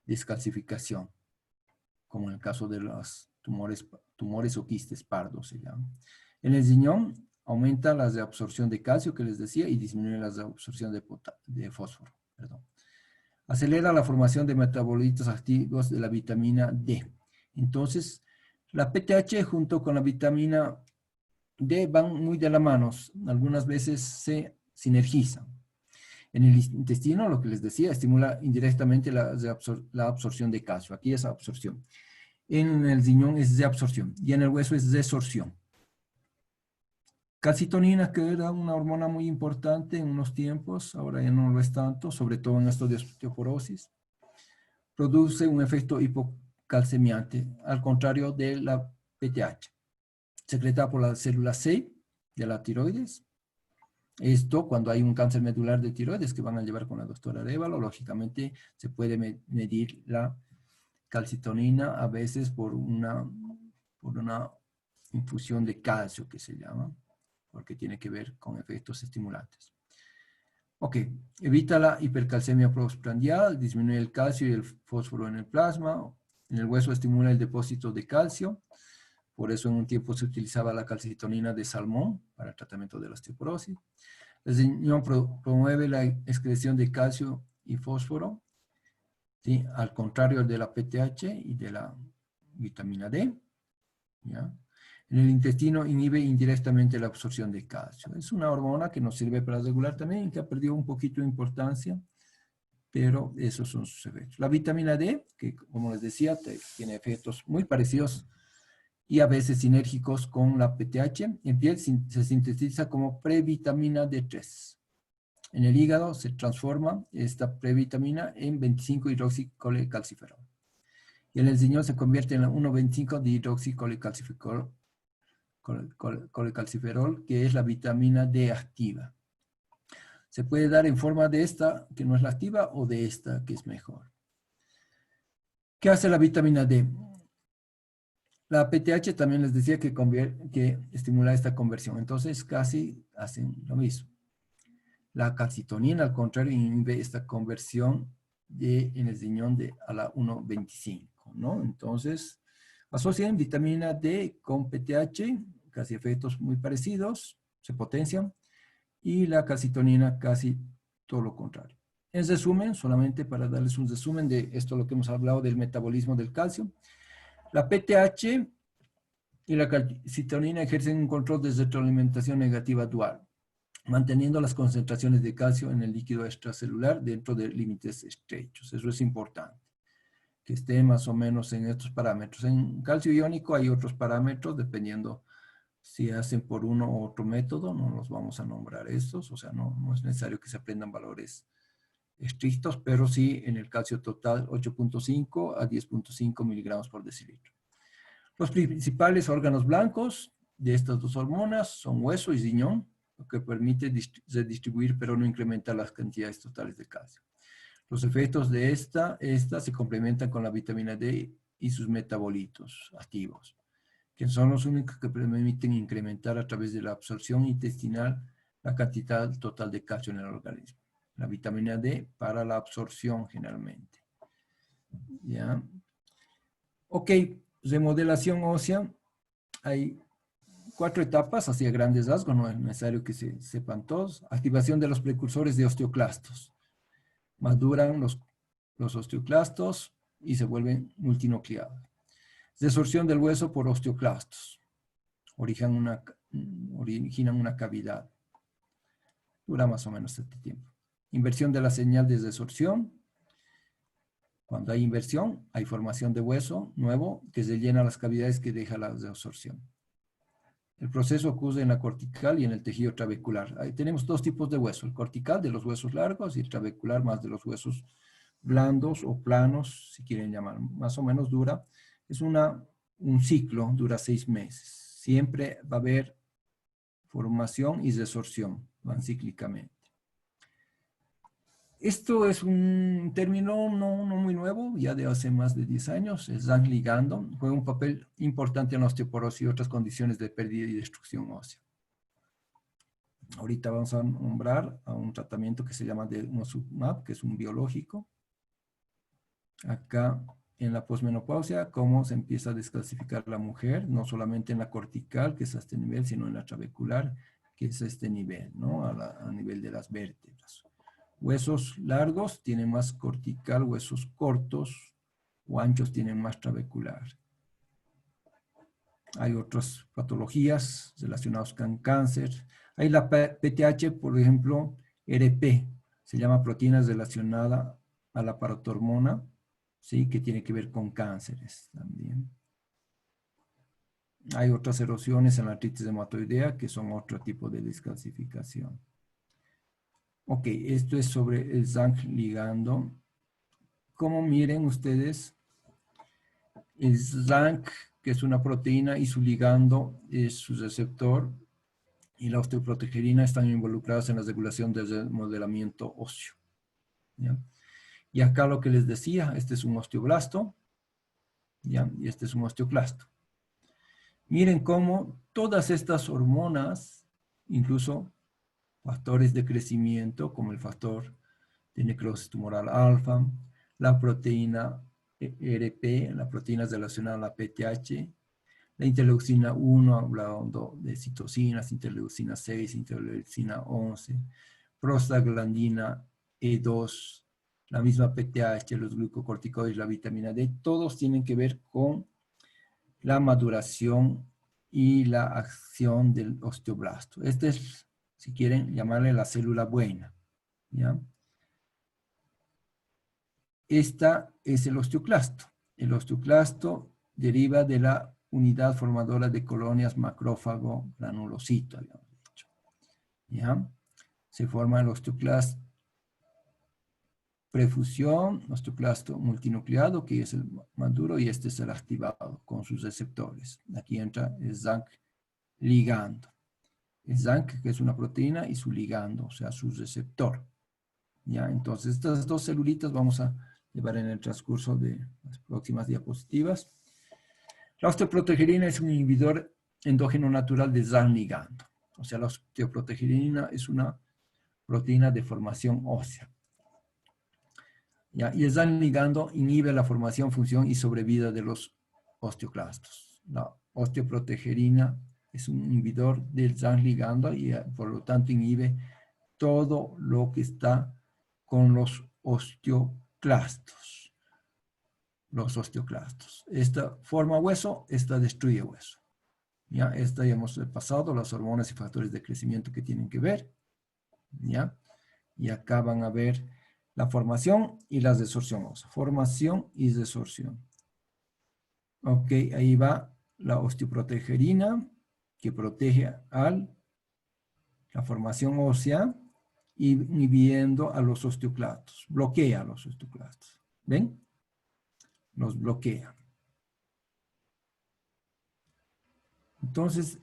descalcificación, como en el caso de los tumores o quistes pardos se llaman. En el riñón aumenta la reabsorción de calcio que les decía y disminuye la reabsorción de fósforo. Perdón. Acelera la formación de metabolitos activos de la vitamina D. Entonces, la PTH junto con la vitamina D van muy de la mano. Algunas veces se sinergizan. En el intestino, lo que les decía, estimula indirectamente la absorción de calcio. Aquí es absorción. En el riñón es reabsorción y en el hueso es resorción. Calcitonina, que era una hormona muy importante en unos tiempos, ahora ya no lo es tanto, sobre todo en esto de osteoporosis, produce un efecto hipocalcemiante, al contrario de la PTH. Secretada por la célula C de la tiroides. Esto, cuando hay un cáncer medular de tiroides que van a llevar con la doctora Arévalo, lógicamente se puede medir la calcitonina a veces por una infusión de calcio que se llama, porque tiene que ver con efectos estimulantes. Ok, evita la hipercalcemia postprandial, disminuye el calcio y el fósforo en el plasma, en el hueso estimula el depósito de calcio, por eso en un tiempo se utilizaba la calcitonina de salmón para el tratamiento de la osteoporosis. El riñón promueve la excreción de calcio y fósforo, ¿sí? Al contrario de la PTH y de la vitamina D, ¿ya? En el intestino inhibe indirectamente la absorción de calcio. Es una hormona que nos sirve para regular también, que ha perdido un poquito de importancia, pero esos son sus efectos. La vitamina D, que como les decía, tiene efectos muy parecidos y a veces sinérgicos con la PTH. En piel se sintetiza como previtamina D3. En el hígado se transforma esta previtamina en 25-hidroxicolecalciferol. Y en el riñón se convierte en 1,25-dihidroxicolecalciferol, que es la vitamina D activa. Se puede dar en forma de esta, que no es la activa, o de esta, que es mejor. ¿Qué hace la vitamina D? La PTH también les decía que estimula esta conversión. Entonces casi hacen lo mismo. La calcitonina, al contrario, inhibe esta conversión en el riñón a la 1,25, ¿no? Entonces, asocian vitamina D con PTH, casi efectos muy parecidos, se potencian, y la calcitonina casi todo lo contrario. En resumen, solamente para darles un resumen de esto lo que hemos hablado del metabolismo del calcio, la PTH y la calcitonina ejercen un control de retroalimentación negativa dual, manteniendo las concentraciones de calcio en el líquido extracelular dentro de límites estrechos. Eso es importante, que esté más o menos en estos parámetros. En calcio iónico hay otros parámetros, dependiendo si hacen por uno u otro método, no los vamos a nombrar estos, o sea, no es necesario que se aprendan valores estrictos, pero sí en el calcio total 8.5 a 10.5 miligramos por decilitro. Los principales órganos blancos de estas dos hormonas son hueso y riñón, lo que permite redistribuir pero no incrementar las cantidades totales de calcio. Los efectos de esta se complementan con la vitamina D y sus metabolitos activos, que son los únicos que permiten incrementar a través de la absorción intestinal la cantidad total de calcio en el organismo. La vitamina D para la absorción generalmente. ¿Ya? Ok, remodelación ósea, hay 4 etapas hacia grandes rasgos, no es necesario que se sepan todos. Activación de los precursores de osteoclastos. Maduran los osteoclastos y se vuelven multinucleados. Desorción del hueso por osteoclastos. Originan una cavidad. Dura más o menos este tiempo. Inversión de la señal de desorción. Cuando hay inversión, hay formación de hueso nuevo que se llena las cavidades que deja la desorción. El proceso ocurre en la cortical y en el tejido trabecular. Ahí tenemos 2 tipos de hueso. El cortical, de los huesos largos, y el trabecular, más de los huesos blandos o planos, si quieren llamar. Más o menos dura. Es un ciclo, dura 6 meses. Siempre va a haber formación y desorción, van cíclicamente. Esto es un término no muy nuevo, ya de hace más de 10 años. El Zank ligando juega un papel importante en la osteoporosis y otras condiciones de pérdida y destrucción ósea. Ahorita vamos a nombrar a un tratamiento que se llama denosumab, que es un biológico. Acá en la posmenopausia, cómo se empieza a desclasificar la mujer, no solamente en la cortical, que es a este nivel, sino en la trabecular, que es a este nivel, ¿no? A nivel de las vértebras. Huesos largos tienen más cortical, huesos cortos o anchos tienen más trabecular. Hay otras patologías relacionadas con cáncer. Hay la PTH, por ejemplo, RP, se llama proteínas relacionada a la parotormona, ¿sí? Que tiene que ver con cánceres también. Hay otras erosiones en la artritis reumatoidea que son otro tipo de descalcificación. Ok, esto es sobre el Zank ligando. Como miren ustedes, el Zank, que es una proteína, y su ligando es su receptor, y la osteoprotegerina están involucradas en la regulación del remodelamiento óseo. ¿Ya? Y acá lo que les decía, este es un osteoblasto, ¿ya? Y este es un osteoclasto. Miren cómo todas estas hormonas, incluso factores de crecimiento, como el factor de necrosis tumoral alfa, la proteína RP, la proteína relacionada a la PTH, la interleucina 1, hablando de citocinas, interleucina 6, interleucina 11, prostaglandina E2, la misma PTH, los glucocorticoides, la vitamina D, todos tienen que ver con la maduración y la acción del osteoblasto. Este es, si quieren llamarle la célula buena, ¿ya? Esta es el osteoclasto. El osteoclasto deriva de la unidad formadora de colonias macrófago granulocito, habíamos dicho. ¿Ya? Se forma el osteoclasto prefusión, osteoclasto multinucleado, que es el maduro, y este es el activado con sus receptores. Aquí entra el Zank ligando. El Zank, que es una proteína, y su ligando, o sea, su receptor. ¿Ya? Entonces, estas 2 celulitas vamos a llevar en el transcurso de las próximas diapositivas. La osteoprotegerina es un inhibidor endógeno natural de Zank ligando. O sea, la osteoprotegerina es una proteína de formación ósea. ¿Ya? Y el Zank ligando inhibe la formación, función y sobrevida de los osteoclastos. La osteoprotegerina es un inhibidor del Zank ligando y por lo tanto inhibe todo lo que está con los osteoclastos. Los osteoclastos. Esta forma hueso, esta destruye hueso. ¿Ya? Esta ya hemos pasado, las hormonas y factores de crecimiento que tienen que ver. ¿Ya? Y acá van a ver la formación y la desorción ósea. Formación y desorción. Ok, ahí va la osteoprotegerina que protege a la formación ósea, inhibiendo a los osteoclastos. Bloquea a los osteoclastos. ¿Ven? Los bloquea. Entonces,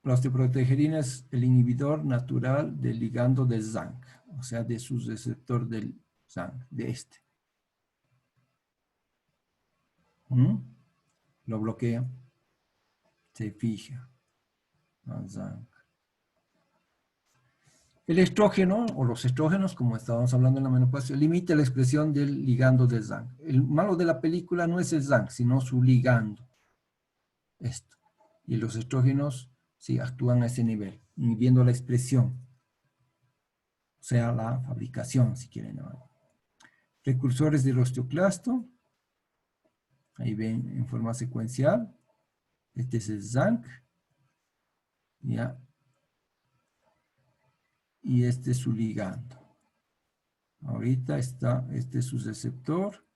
la osteoprotegerina es el inhibidor natural del ligando de Zank, o sea, de su receptor del Zank, de este. Lo bloquea, se fija al Zank. El estrógeno, o los estrógenos, como estábamos hablando en la menopausia, limita la expresión del ligando del ZANC. El malo de la película no es el ZANC, sino su ligando. Esto. Y los estrógenos, sí, actúan a ese nivel, inhibiendo la expresión. O sea, la fabricación, si quieren llamarlo. Precursores del osteoclasto. Ahí ven en forma secuencial. Este es el ZANC. ¿Ya? Y este es su ligando. Ahorita está, este es su receptor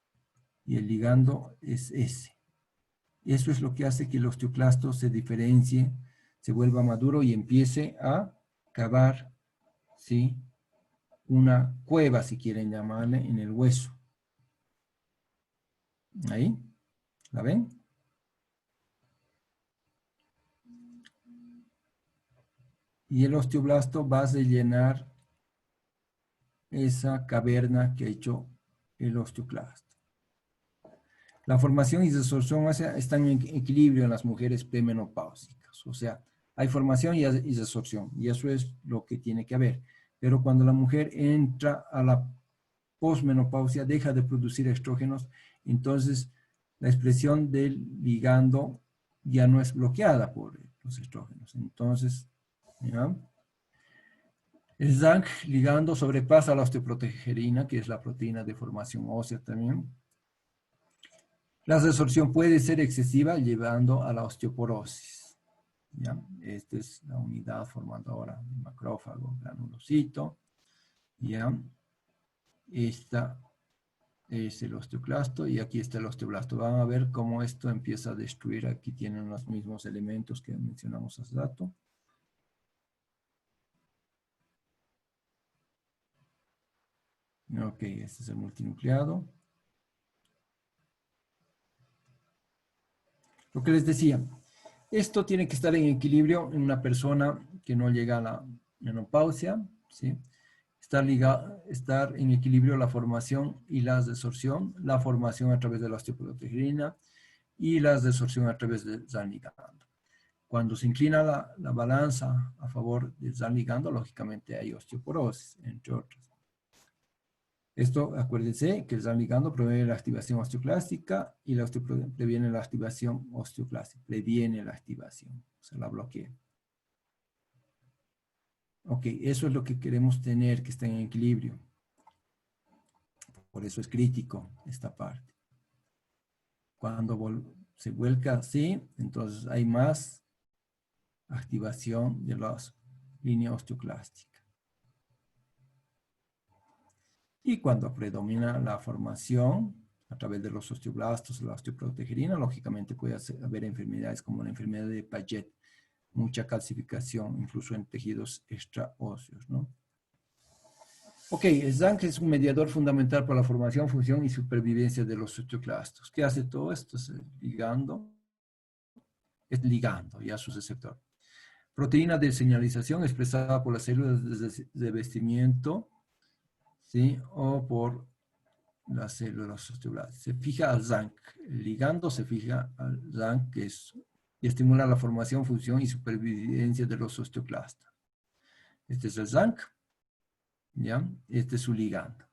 y el ligando es ese. Eso es lo que hace que el osteoclasto se diferencie, se vuelva maduro y empiece a cavar, ¿sí? Una cueva, si quieren llamarle, en el hueso. Ahí, ¿la ven? Y el osteoblasto va a rellenar esa caverna que ha hecho el osteoclasto. La formación y desorción ósea están en equilibrio en las mujeres premenopáusicas. O sea, hay formación y desorción, y eso es lo que tiene que haber. Pero cuando la mujer entra a la posmenopausia, deja de producir estrógenos, entonces la expresión del ligando ya no es bloqueada por los estrógenos. Entonces, ¿ya? El ZANC ligando sobrepasa la osteoprotegerina, que es la proteína de formación ósea también. La resorción puede ser excesiva, llevando a la osteoporosis. ¿Ya? Esta es la unidad formadora de macrófago, granulocito. ¿Ya? Esta es el osteoclasto y aquí está el osteoblasto. Van a ver cómo esto empieza a destruir. Aquí tienen los mismos elementos que mencionamos hace rato. Ok, este es el multinucleado. Lo que les decía, esto tiene que estar en equilibrio en una persona que no llega a la menopausia, ¿sí? Estar en equilibrio la formación y la desorción, la formación a través de la osteoprotegerina y la desorción a través del ZANC ligando. Cuando se inclina la balanza a favor del ZANC ligando, lógicamente hay osteoporosis, entre otras. Esto, acuérdense que el ZANC ligando previene la activación osteoclástica y la previene la activación osteoclástica. Previene la activación, se la bloquea. Ok, eso es lo que queremos tener, que esté en equilibrio. Por eso es crítico esta parte. Cuando se vuelca así, entonces hay más activación de la línea osteoclástica. Y cuando predomina la formación a través de los osteoblastos, la osteoprotegerina, lógicamente puede haber enfermedades como la enfermedad de Paget, mucha calcificación, incluso en tejidos extraóseos, ¿no? Ok, el ZANC es un mediador fundamental para la formación, función y supervivencia de los osteoclastos. ¿Qué hace todo esto? Es ligando ya su receptor. Proteína de señalización expresada por las células de revestimiento, ¿sí? O por las células osteoblastas. Se fija al ZANC. El ligando se fija al ZANC, y estimula la formación, función y supervivencia de los osteoclastas. Este es el ZANC. ¿Ya? Este es su ligando.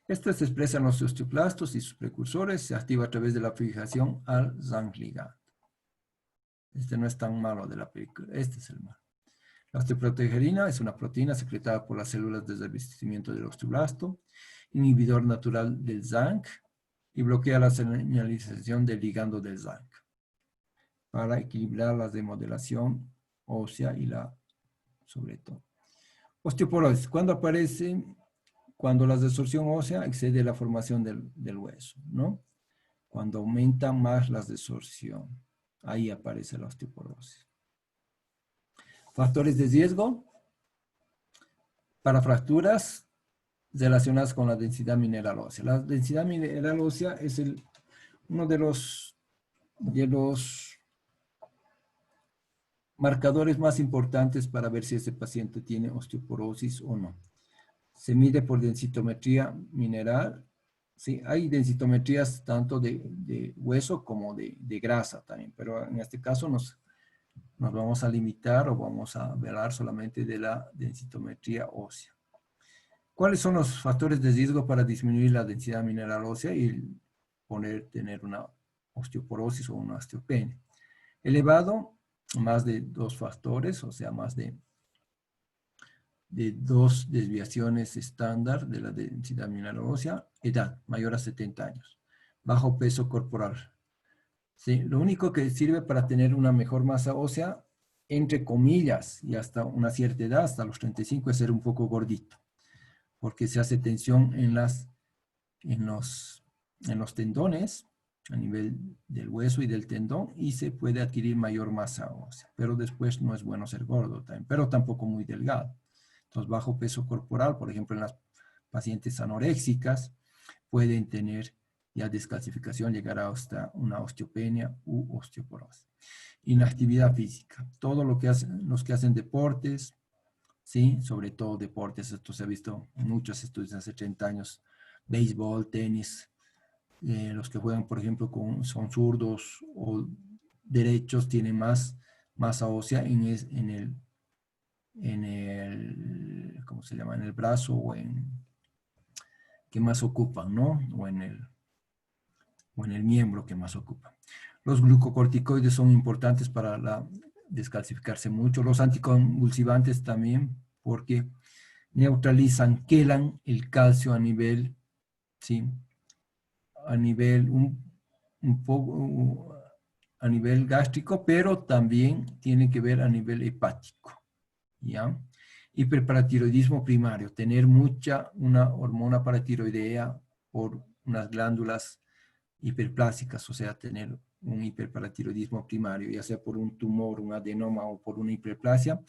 Esto se expresa en los osteoclastos y sus precursores. Se activa a través de la fijación al ZANC ligando. Este no es tan malo de la película. Este es el malo. La osteoprotegerina es una proteína secretada por las células de revestimiento del osteoblasto, inhibidor natural del ZANC y bloquea la señalización del ligando del ZANC para equilibrar la demodelación ósea y sobre todo. Osteoporosis, ¿cuándo aparece? Cuando la desorción ósea excede la formación del hueso, ¿no? Cuando aumenta más la desorción, ahí aparece la osteoporosis. Factores de riesgo para fracturas relacionadas con la densidad mineral ósea. La densidad mineral ósea es uno de los marcadores más importantes para ver si ese paciente tiene osteoporosis o no. Se mide por densitometría mineral. Sí, hay densitometrías tanto de hueso como de grasa también, pero en este caso nos nos vamos a limitar o vamos a hablar solamente de la densitometría ósea. ¿Cuáles son los factores de riesgo para disminuir la densidad mineral ósea y tener una osteoporosis o una osteopenia? Elevado, más de 2 factores, o sea, más de 2 desviaciones estándar de la densidad mineral ósea. Edad, mayor a 70 años. Bajo peso corporal. ¿Sí? Lo único que sirve para tener una mejor masa ósea, entre comillas, y hasta una cierta edad, hasta los 35, es ser un poco gordito. Porque se hace tensión en los tendones, a nivel del hueso y del tendón, y se puede adquirir mayor masa ósea. Pero después no es bueno ser gordo también, pero tampoco muy delgado. Entonces, bajo peso corporal, por ejemplo, en las pacientes anoréxicas, pueden tener ya descalcificación, llegará hasta una osteopenia u osteoporosis. Inactividad física. Todo lo que hacen, los que hacen deportes, ¿sí? Sobre todo deportes, esto se ha visto en muchos estudios hace 30 años, béisbol, tenis, los que juegan, por ejemplo, son zurdos o derechos, tienen más masa ósea en el, ¿cómo se llama? En el brazo o que más ocupan, ¿no? O en el miembro que más ocupan. Los glucocorticoides son importantes para descalcificarse mucho. Los anticonvulsivantes también, porque neutralizan, quelan el calcio a nivel, ¿sí? A nivel un poco a nivel gástrico, pero también tiene que ver a nivel hepático, ¿ya? Hiperparatiroidismo primario, tener una hormona paratiroidea por unas glándulas hiperplásicas, o sea, tener un hiperparatiroidismo primario, ya sea por un tumor, un adenoma o por una hiperplasia,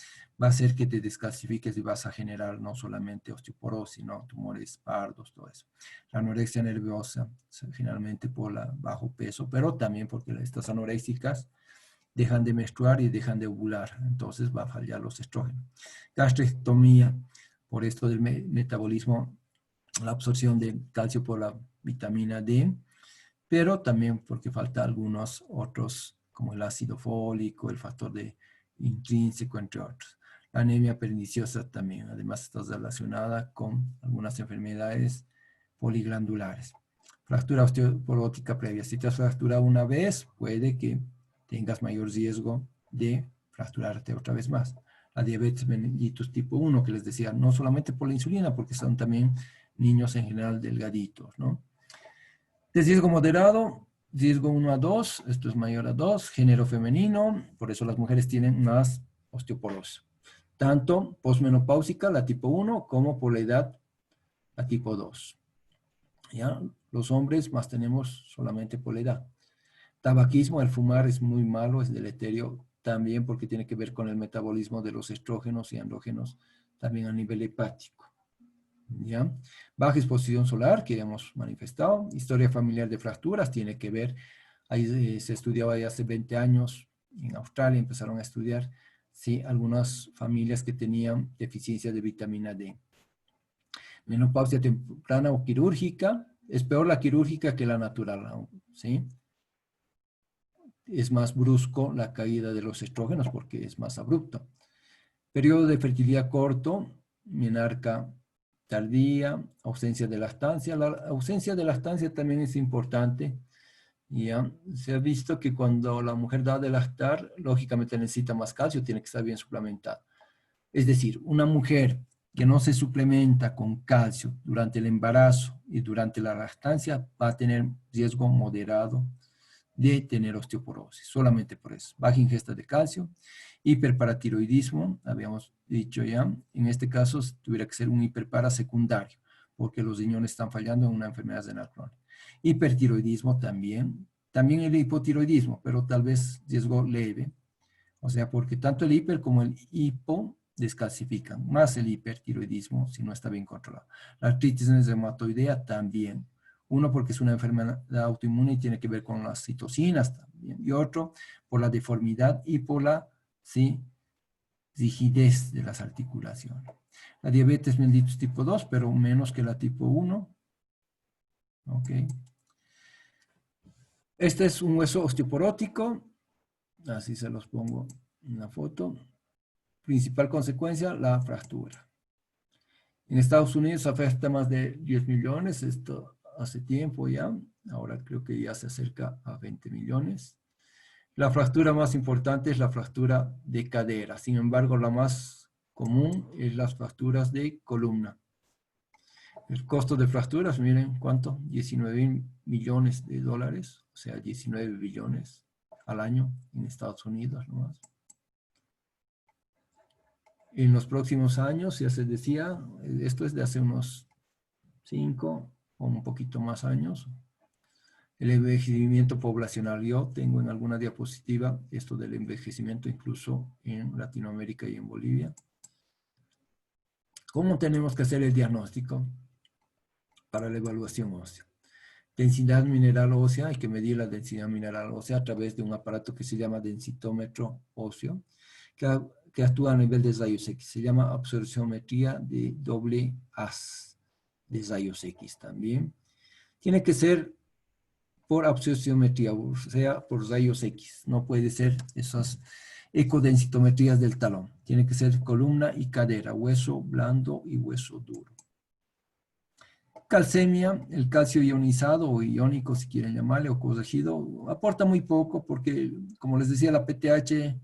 va a hacer que te descalcifiques y vas a generar no solamente osteoporosis, sino tumores pardos, todo eso. La anorexia nerviosa, generalmente por bajo peso, pero también porque estas anoréxicas dejan de menstruar y dejan de ovular, entonces va a fallar los estrógenos. Gastrectomía, por esto del metabolismo, la absorción de calcio por la vitamina D, pero también porque falta algunos otros, como el ácido fólico, el factor de intrínseco, entre otros. La anemia perniciosa también, además está relacionada con algunas enfermedades poliglandulares. Fractura osteoporótica previa. Si te has fracturado una vez, puede que tengas mayor riesgo de fracturarte otra vez más. La diabetes mellitus tipo 1, que les decía, no solamente por la insulina, porque son también niños en general delgaditos, ¿no? De riesgo moderado, riesgo 1 a 2, esto es mayor a 2, género femenino, por eso las mujeres tienen más osteoporosis. Tanto posmenopáusica, la tipo 1, como por la edad, la tipo 2. ¿Ya? Los hombres más tenemos solamente por la edad. Tabaquismo, el fumar es muy malo, es deleterio también porque tiene que ver con el metabolismo de los estrógenos y andrógenos, también a nivel hepático. ¿Ya? Baja exposición solar, que hemos manifestado. Historia familiar de fracturas, tiene que ver, ahí se estudiaba ya hace 20 años, en Australia empezaron a estudiar, ¿sí? Algunas familias que tenían deficiencia de vitamina D. Menopausia temprana o quirúrgica, es peor la quirúrgica que la natural, ¿sí? Es más brusco la caída de los estrógenos porque es más abrupto. Periodo de fertilidad corto, menarca tardía, ausencia de lactancia. La ausencia de lactancia también es importante. ¿Ya? Se ha visto que cuando la mujer da de lactar, lógicamente necesita más calcio, tiene que estar bien suplementada. Es decir, una mujer que no se suplementa con calcio durante el embarazo y durante la lactancia va a tener riesgo moderado de tener osteoporosis, solamente por eso. Baja ingesta de calcio. Hiperparatiroidismo, habíamos dicho ya, en este caso tuviera que ser un hiperpara secundario, porque los riñones están fallando en una enfermedad renal crónica. Hipertiroidismo también el hipotiroidismo, pero tal vez riesgo leve, o sea, porque tanto el hiper como el hipo descalcifican, más el hipertiroidismo si no está bien controlado. La artritis reumatoidea también, uno porque es una enfermedad autoinmune y tiene que ver con las citocinas también, y otro por la deformidad y por la rigidez de las articulaciones. La diabetes mellitus tipo 2, pero menos que la tipo 1. Ok. Este es un hueso osteoporótico. Así se los pongo en la foto. Principal consecuencia, la fractura. En Estados Unidos afecta más de 10 millones, esto hace tiempo ya, ahora creo que ya se acerca a 20 millones. La fractura más importante es la fractura de cadera, sin embargo la más común es las fracturas de columna. El costo de fracturas, miren cuánto, 19 millones de dólares, o sea 19 billones al año en Estados Unidos nomás. En los próximos años, ya se decía, esto es de hace unos 5 o un poquito más años, el envejecimiento poblacional. Yo tengo en alguna diapositiva esto del envejecimiento incluso en Latinoamérica y en Bolivia. ¿Cómo tenemos que hacer el diagnóstico para la evaluación ósea? Densidad mineral ósea, hay que medir la densidad mineral ósea a través de un aparato que se llama densitómetro óseo, que actúa a nivel de rayos X. Se llama absorciometría de doble haz de rayos X también. Tiene que ser por absorciometría, o sea, por rayos X. No puede ser esas ecodensitometrías del talón. Tiene que ser columna y cadera, hueso blando y hueso duro. Calcemia, el calcio ionizado o iónico si quieren llamarle, o corregido, aporta muy poco porque, como les decía, la PTH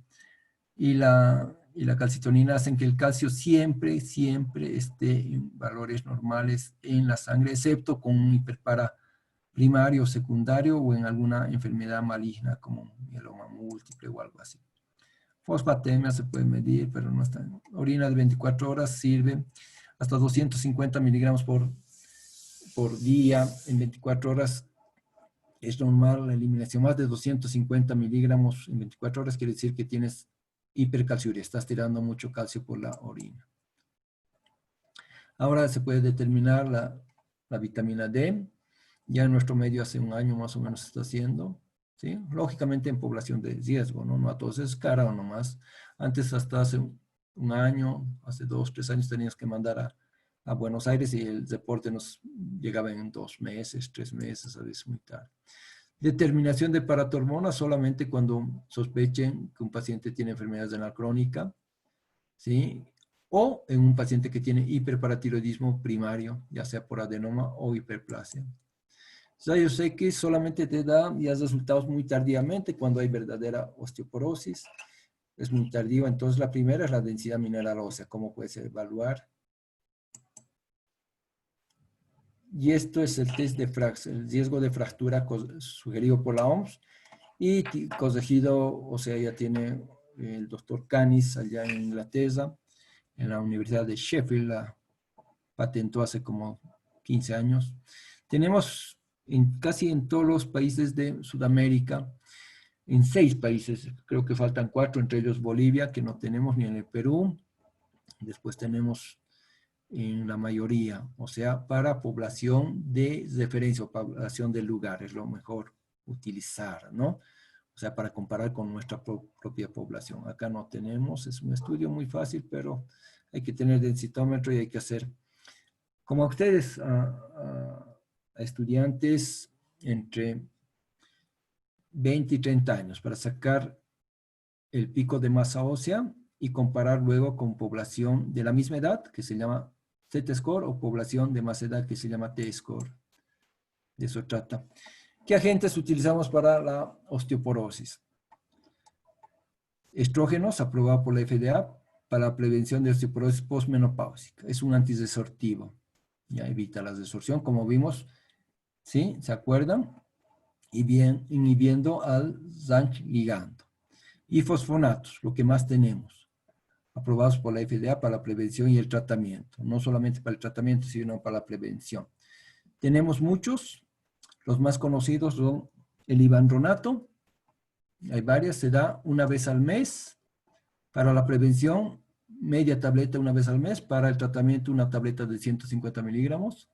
y la calcitonina hacen que el calcio siempre esté en valores normales en la sangre, excepto con un hiperpara primario o secundario o en alguna enfermedad maligna como mieloma múltiple o algo así. Fosfatemia se puede medir, pero no está. Orina de 24 horas sirve hasta 250 miligramos por día. En 24 horas es normal la eliminación. Más de 250 miligramos en 24 horas quiere decir que tienes hipercalciuria, estás tirando mucho calcio por la orina. Ahora se puede determinar la vitamina D. Ya en nuestro medio hace un año más o menos se está haciendo, ¿sí? Lógicamente en población de riesgo, ¿no? No a todos es cara o no más. Antes hasta hace un año, hace 2, 3 años teníamos que mandar a Buenos Aires y el reporte nos llegaba en 2 meses, 3 meses, a veces muy tarde. Determinación de paratormona solamente cuando sospechen que un paciente tiene enfermedad renal crónica, ¿sí? O en un paciente que tiene hiperparatiroidismo primario, ya sea por adenoma o hiperplasia. Rayos X solamente te da ya resultados muy tardíamente cuando hay verdadera osteoporosis. Es muy tardío. Entonces la primera es la densidad mineral ósea. ¿Cómo puedes evaluar? Y esto es el test de el riesgo de fractura sugerido por la OMS y corregido, o sea, ya tiene el doctor Canis allá en Inglaterra, en la Universidad de Sheffield, la patentó hace como 15 años. Tenemos casi en todos los países de Sudamérica, en 6 países, creo que faltan 4, entre ellos Bolivia, que no tenemos, ni en el Perú. Después tenemos en la mayoría, o sea, para población de referencia o población del lugar, es lo mejor utilizar, ¿no? O sea, para comparar con nuestra propia población. Acá no tenemos, es un estudio muy fácil, pero hay que tener densitómetro y hay que hacer, como a ustedes, a estudiantes entre 20 y 30 años para sacar el pico de masa ósea y comparar luego con población de la misma edad, que se llama Z-score, o población de más edad, que se llama T-score. De eso trata. ¿Qué agentes utilizamos para la osteoporosis? Estrógenos, aprobado por la FDA, para la prevención de osteoporosis postmenopáusica. Es un antiresortivo. Ya evita la resorción, como vimos, ¿sí? ¿Se acuerdan? Y bien, inhibiendo al RANKH ligando. Y fosfonatos, lo que más tenemos, aprobados por la FDA para la prevención y el tratamiento. No solamente para el tratamiento, sino para la prevención. Tenemos muchos. Los más conocidos son el ivandronato. Hay varias, se da una vez al mes. Para la prevención, media tableta una vez al mes. Para el tratamiento, una tableta de 150 miligramos.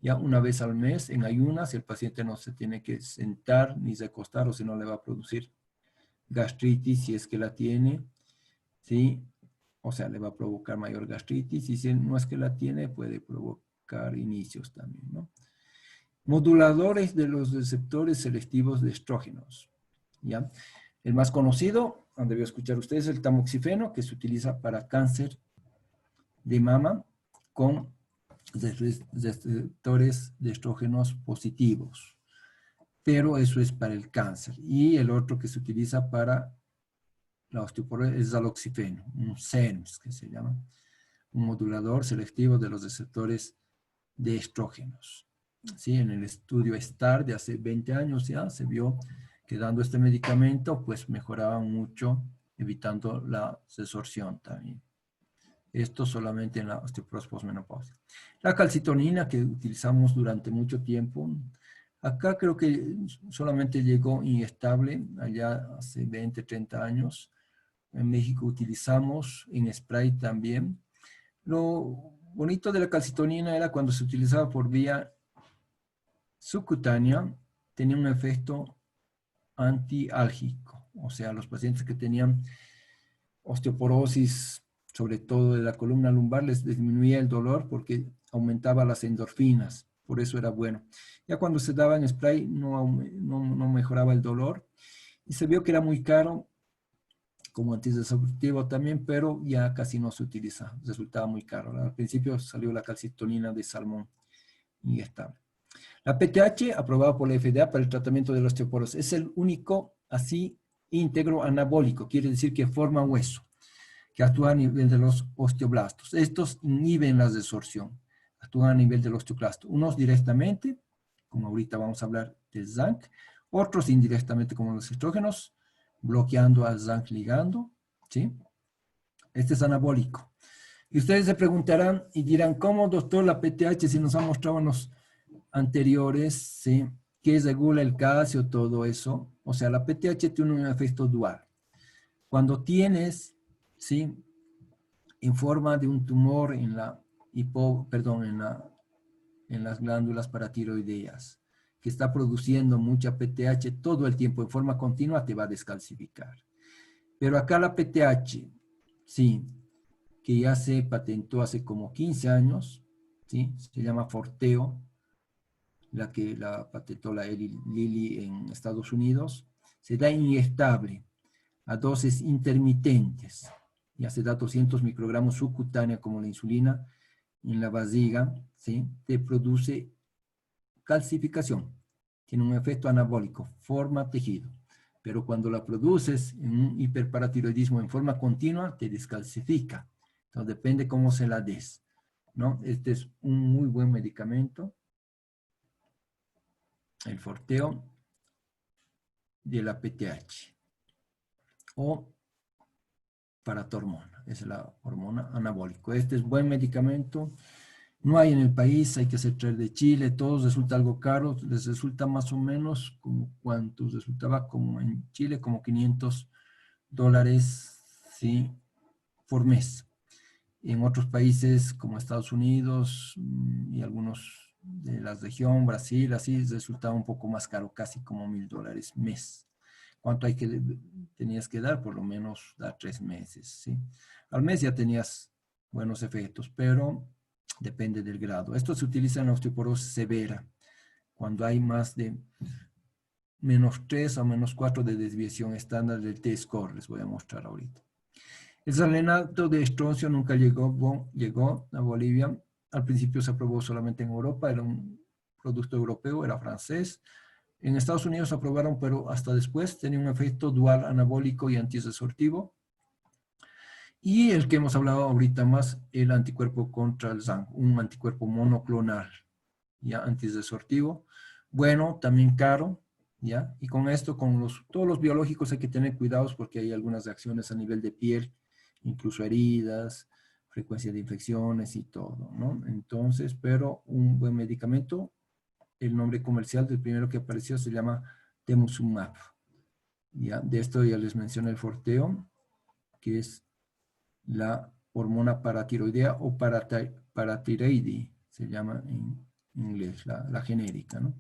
Ya una vez al mes en ayunas, el paciente no se tiene que sentar ni recostar, o si no le va a producir gastritis si es que la tiene, ¿sí? O sea, le va a provocar mayor gastritis, y si no es que la tiene, puede provocar inicios también, ¿no? Moduladores de los receptores selectivos de estrógenos, ¿ya? El más conocido han debido escuchar ustedes, el tamoxifeno, que se utiliza para cáncer de mama con receptores de estrógenos positivos. Pero eso es para el cáncer. Y el otro que se utiliza para la osteoporosis es Zaloxifeno, un SERMS que se llama, un modulador selectivo de los receptores de estrógenos. ¿Sí? En el estudio STAR de hace 20 años ya se vio que dando este medicamento pues mejoraba mucho, evitando la desorción también. Esto solamente en la osteoporosis posmenopáusica. La calcitonina que utilizamos durante mucho tiempo, acá creo que solamente llegó inestable, allá hace 20, 30 años. En México utilizamos en spray también. Lo bonito de la calcitonina era cuando se utilizaba por vía subcutánea, tenía un efecto antiálgico. O sea, los pacientes que tenían osteoporosis, sobre todo de la columna lumbar, les disminuía el dolor porque aumentaba las endorfinas. Por eso era bueno. Ya cuando se daba en spray no mejoraba el dolor. Y se vio que era muy caro como antidepresivo también, pero ya casi no se utiliza. Resultaba muy caro. Al principio salió la calcitonina de salmón inyectable. La PTH, aprobada por la FDA para el tratamiento de la osteoporosis, es el único así íntegro anabólico. Quiere decir que forma hueso, que actúa a nivel de los osteoblastos. Estos inhiben la desorción, actúan a nivel del osteoclasto. Unos directamente, como ahorita vamos a hablar del zinc, otros indirectamente como los estrógenos, bloqueando al zinc ligando, ¿sí? Este es anabólico. Y ustedes se preguntarán y dirán, ¿cómo, doctor, la PTH, si nos han mostrado en los anteriores, ¿sí? Que regula el calcio, todo eso? O sea, la PTH tiene un efecto dual. Cuando tienes, ¿sí? En forma de un tumor en en las glándulas paratiroideas, que está produciendo mucha PTH todo el tiempo en forma continua, te va a descalcificar. Pero acá la PTH, sí, que ya se patentó hace como 15 años, ¿sí? Se llama Forteo, la que la patentó la Eli Lilly en Estados Unidos, se da inyectable a dosis intermitentes, ya se da 200 microgramos subcutánea como la insulina en la barriga, ¿sí? Te produce calcificación, tiene un efecto anabólico, forma tejido, pero cuando la produces en un hiperparatiroidismo en forma continua, te descalcifica. Entonces depende cómo se la des, ¿no? Este es un muy buen medicamento, el Forteo de la PTH, o paratormona, es la hormona anabólico. Este es buen medicamento, no hay en el país, hay que hacer traer de Chile, todo resulta algo caro, les resulta más o menos como cuánto resultaba como en Chile, como $500, ¿sí? Por mes. En otros países como Estados Unidos y algunos de la región, Brasil, así resultaba un poco más caro, casi como $1,000 mes. ¿Cuánto tenías que dar? Por lo menos dar 3 meses, ¿sí? Al mes ya tenías buenos efectos, pero depende del grado. Esto se utiliza en la osteoporosis severa, cuando hay más de -3 o -4 de desviación estándar del T-score, les voy a mostrar ahorita. El salinato de estroncio nunca llegó a Bolivia. Al principio se aprobó solamente en Europa, era un producto europeo, era francés. En Estados Unidos se aprobaron, pero hasta después tenía un efecto dual anabólico y antidesortivo. Y el que hemos hablado ahorita más, el anticuerpo contra el zinc, un anticuerpo monoclonal, ya antidesortivo. Bueno, también caro, ya. Y con esto, todos los biológicos hay que tener cuidados porque hay algunas reacciones a nivel de piel, incluso heridas, frecuencia de infecciones y todo, ¿no? Entonces, pero un buen medicamento, el nombre comercial del primero que apareció se llama Temozumab. Ya, de esto ya les mencioné el Forteo, que es la hormona paratiroidea o paratiroide, se llama en inglés, la genérica, ¿no?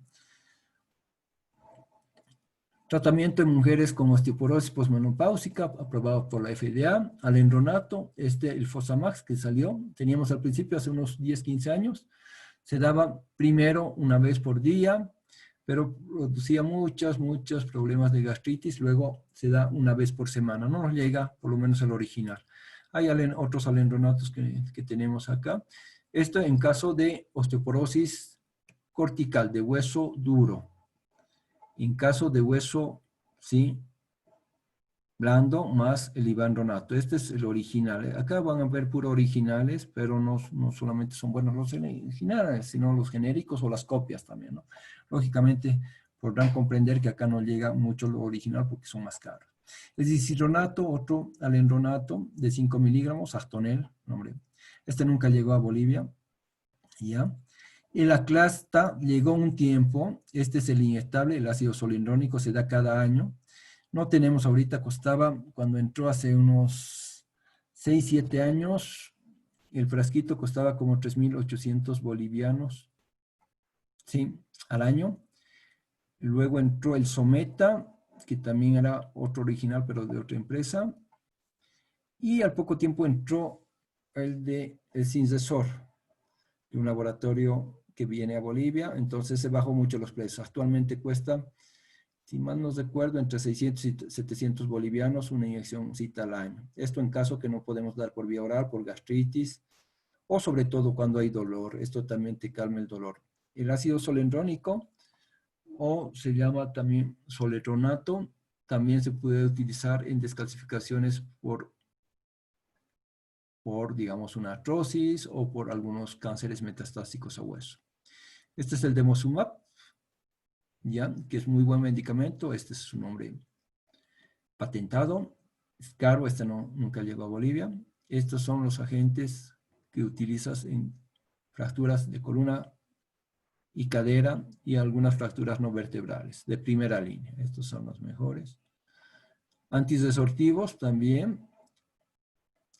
Tratamiento en mujeres con osteoporosis posmenopáusica, aprobado por la FDA. Alendronato, el Fosamax que salió, teníamos al principio hace unos 10, 15 años, se daba primero una vez por día, pero producía muchos problemas de gastritis. Luego se da una vez por semana. No nos llega, por lo menos el original. Hay otros alendronatos que tenemos acá. Esto en caso de osteoporosis cortical, de hueso duro. En caso de hueso, sí, blando, más el ibandronato. Este es el original. Acá van a ver puros originales, pero no solamente son buenos los originales, sino los genéricos o las copias también, ¿no? Lógicamente, podrán comprender que acá no llega mucho lo original porque son más caros. El dicilronato, otro alendronato de 5 miligramos, Astonel, nombre. Este nunca llegó a Bolivia, ¿ya? El Aclasta llegó un tiempo, este es el inyectable, el ácido solindrónico se da cada año. No tenemos ahorita, costaba, cuando entró hace unos 6, 7 años, el frasquito costaba como 3.800 bolivianos, ¿sí? Al año. Luego entró el Someta, que también era otro original, pero de otra empresa. Y al poco tiempo entró el Sincesor, de un laboratorio que viene a Bolivia. Entonces se bajó mucho los precios. Actualmente cuesta, si mal no recuerdo, entre 600 y 700 bolivianos una inyeccióncita al año. Esto en caso que no podemos dar por vía oral, por gastritis, o sobre todo cuando hay dolor. Esto también te calma el dolor. El ácido solendrónico, o se llama también soletronato, también se puede utilizar en descalcificaciones por digamos, una artrosis o por algunos cánceres metastásicos a hueso. Este es el Denosumab, ¿ya? Que es muy buen medicamento. Este es su nombre patentado. Es caro, este nunca llegó a Bolivia. Estos son los agentes que utilizas en fracturas de columna y cadera y algunas fracturas no vertebrales de primera línea. Estos son los mejores. Antidesortivos también,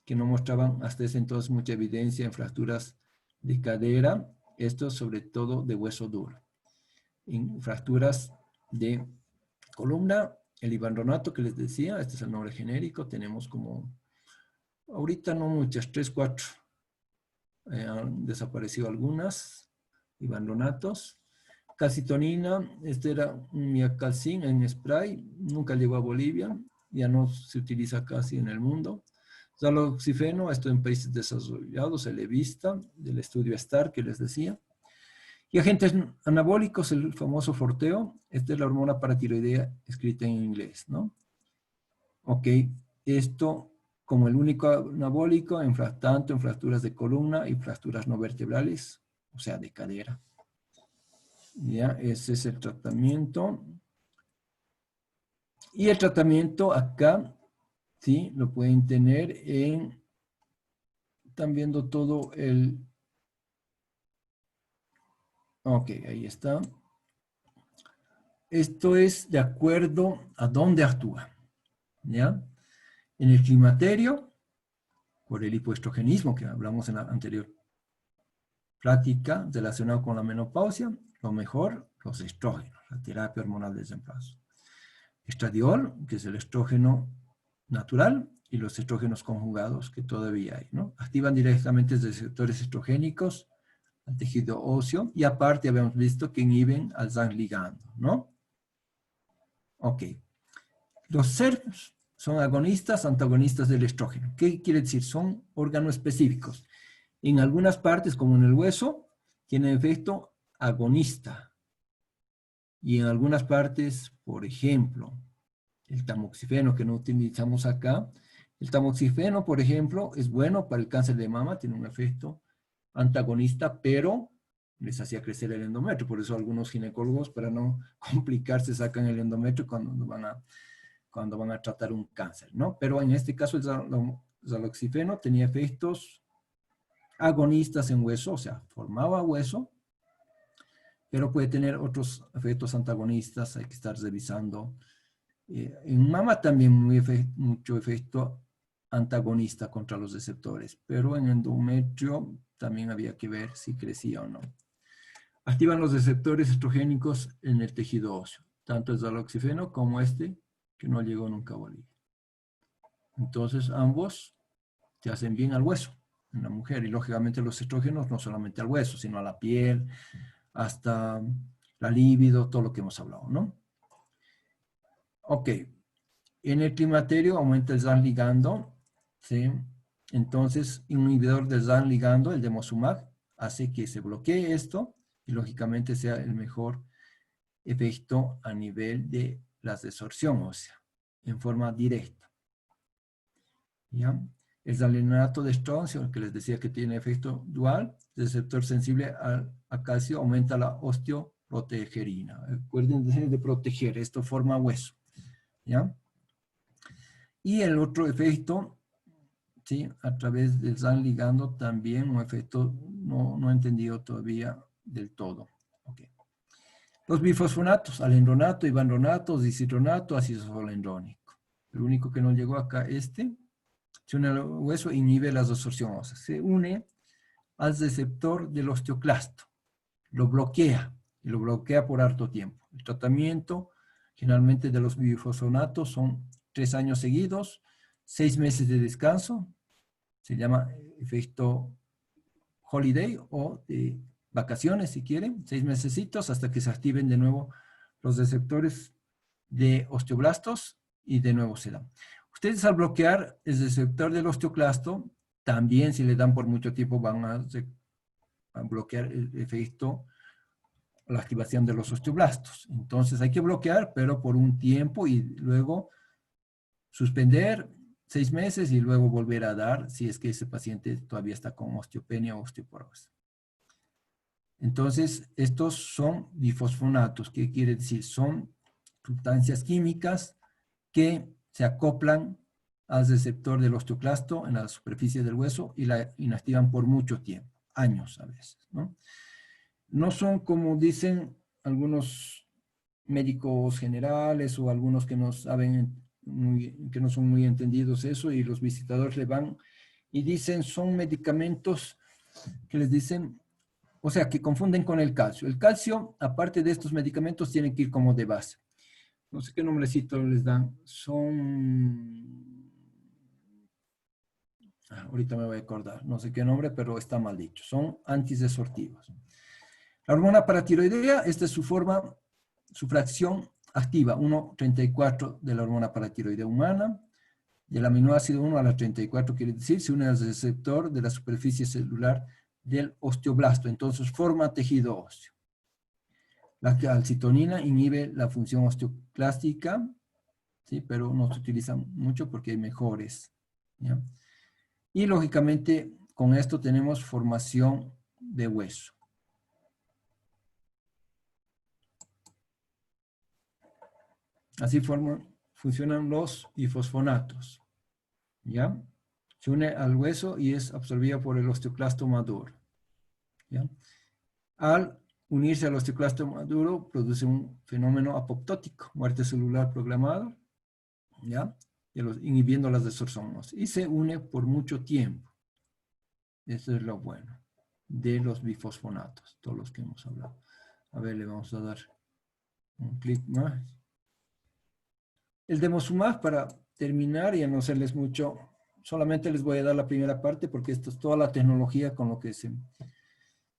que no mostraban hasta ese entonces mucha evidencia en fracturas de cadera, esto sobre todo de hueso duro. En fracturas de columna, el ibandronato que les decía, este es el nombre genérico, tenemos como, ahorita no muchas, 3, 4, han desaparecido algunas, ibandronatos. Calcitonina, este era un miacalcin en spray, nunca llegó a Bolivia, ya no se utiliza casi en el mundo. Zaloxifeno, esto en países desarrollados, el Evista, del estudio STAR que les decía. Y agentes anabólicos, el famoso Forteo, esta es la hormona paratiroidea escrita en inglés, ¿no? Ok, esto como el único anabólico, tanto en fracturas de columna y fracturas no vertebrales, o sea, de cadera. Ya, ese es el tratamiento. Y el tratamiento acá, ¿sí? Lo pueden tener en, están viendo todo el, ok, ahí está. Esto es de acuerdo a dónde actúa, ¿ya? En el climaterio, por el hipoestrogenismo que hablamos en la anterior plática relacionado con la menopausia, lo mejor, los estrógenos, la terapia hormonal de reemplazo. Estradiol, que es el estrógeno natural, y los estrógenos conjugados que todavía hay, ¿no? Activan directamente receptores estrogénicos al tejido óseo y aparte habíamos visto que inhiben al Zang ligando, ¿no? Ok. Los SERMs son agonistas, antagonistas del estrógeno. ¿Qué quiere decir? Son órganos específicos. En algunas partes, como en el hueso, tienen efecto agonista. Y en algunas partes, por ejemplo, el tamoxifeno que no utilizamos acá, el tamoxifeno, por ejemplo, es bueno para el cáncer de mama, tiene un efecto antagonista, pero les hacía crecer el endometrio. Por eso algunos ginecólogos, para no complicarse, sacan el endometrio cuando van a tratar un cáncer, ¿no? Pero en este caso el zaloxifeno tenía efectos agonistas en hueso, o sea, formaba hueso, pero puede tener otros efectos antagonistas, hay que estar revisando. En mama también mucho efecto antagonista contra los receptores, pero en endometrio también había que ver si crecía o no. Activan los receptores estrogénicos en el tejido óseo, tanto el zaloxifeno como este, que no llegó nunca a Bolivia. Entonces ambos te hacen bien al hueso en la mujer, y lógicamente los estrógenos no solamente al hueso, sino a la piel, hasta la libido, todo lo que hemos hablado, ¿no? Ok. En el climaterio aumenta el SAN ligando, ¿sí? Entonces, un inhibidor del SAN ligando, el denosumab, hace que se bloquee esto y lógicamente sea el mejor efecto a nivel de la desorción ósea, en forma directa. ¿Ya? El salinato de estroncio, que les decía que tiene efecto dual, receptor sensible a calcio, aumenta la osteoprotegerina. Acuérdense de proteger, esto forma hueso. ¿Ya? Y el otro efecto, ¿sí? A través del SAN ligando, también un efecto no entendido todavía del todo. Okay. Los bifosfonatos, alendronato, ivandronato, dicitronato, ácido solendrónico. El único que no llegó acá, se une al hueso e inhibe la absorción ósea. Se une al receptor del osteoclasto. Lo bloquea, y lo bloquea por harto tiempo. El tratamiento, generalmente de los bifosfonatos, son 3 años seguidos, 6 meses de descanso, se llama efecto holiday o de vacaciones si quieren, 6 mesecitos hasta que se activen de nuevo los receptores de osteoblastos y de nuevo se dan. Ustedes al bloquear el receptor del osteoclasto, también si le dan por mucho tiempo van a bloquear el efecto, la activación de los osteoblastos. Entonces hay que bloquear, pero por un tiempo y luego suspender 6 meses y luego volver a dar si es que ese paciente todavía está con osteopenia o osteoporosis. Entonces, estos son bifosfonatos. ¿Qué quiere decir? Son sustancias químicas que se acoplan al receptor del osteoclasto en la superficie del hueso y la inactivan por mucho tiempo, años a veces, ¿no? No son como dicen algunos médicos generales o algunos que no saben, que no son muy entendidos eso, y los visitadores le van y dicen son medicamentos que les dicen, o sea, que confunden con el calcio. El calcio, aparte de estos medicamentos, tienen que ir como de base. No sé qué nombrecito les dan. Son... ahorita me voy a acordar. No sé qué nombre, pero está mal dicho. Son antidesortivos. La hormona paratiroidea, esta es su forma, su fracción activa, 1,34 de la hormona paratiroidea humana. Del aminoácido 1 a la 34 quiere decir, se une al receptor de la superficie celular del osteoblasto, entonces forma tejido óseo. La calcitonina inhibe la función osteoclástica, ¿sí? Pero no se utiliza mucho porque hay mejores, ¿ya? Y lógicamente con esto tenemos formación de hueso. Así funcionan los bifosfonatos, ¿ya? Se une al hueso y es absorbida por el osteoclasto maduro, ¿ya? Al unirse al osteoclasto maduro, produce un fenómeno apoptótico, muerte celular programada, ¿ya? Inhibiendo las desorción ósea. Y se une por mucho tiempo. Eso es lo bueno de los bifosfonatos, todos los que hemos hablado. A ver, le vamos a dar un clic más. El denosumab, para terminar y a no hacerles mucho, solamente les voy a dar la primera parte porque esto es toda la tecnología con lo que se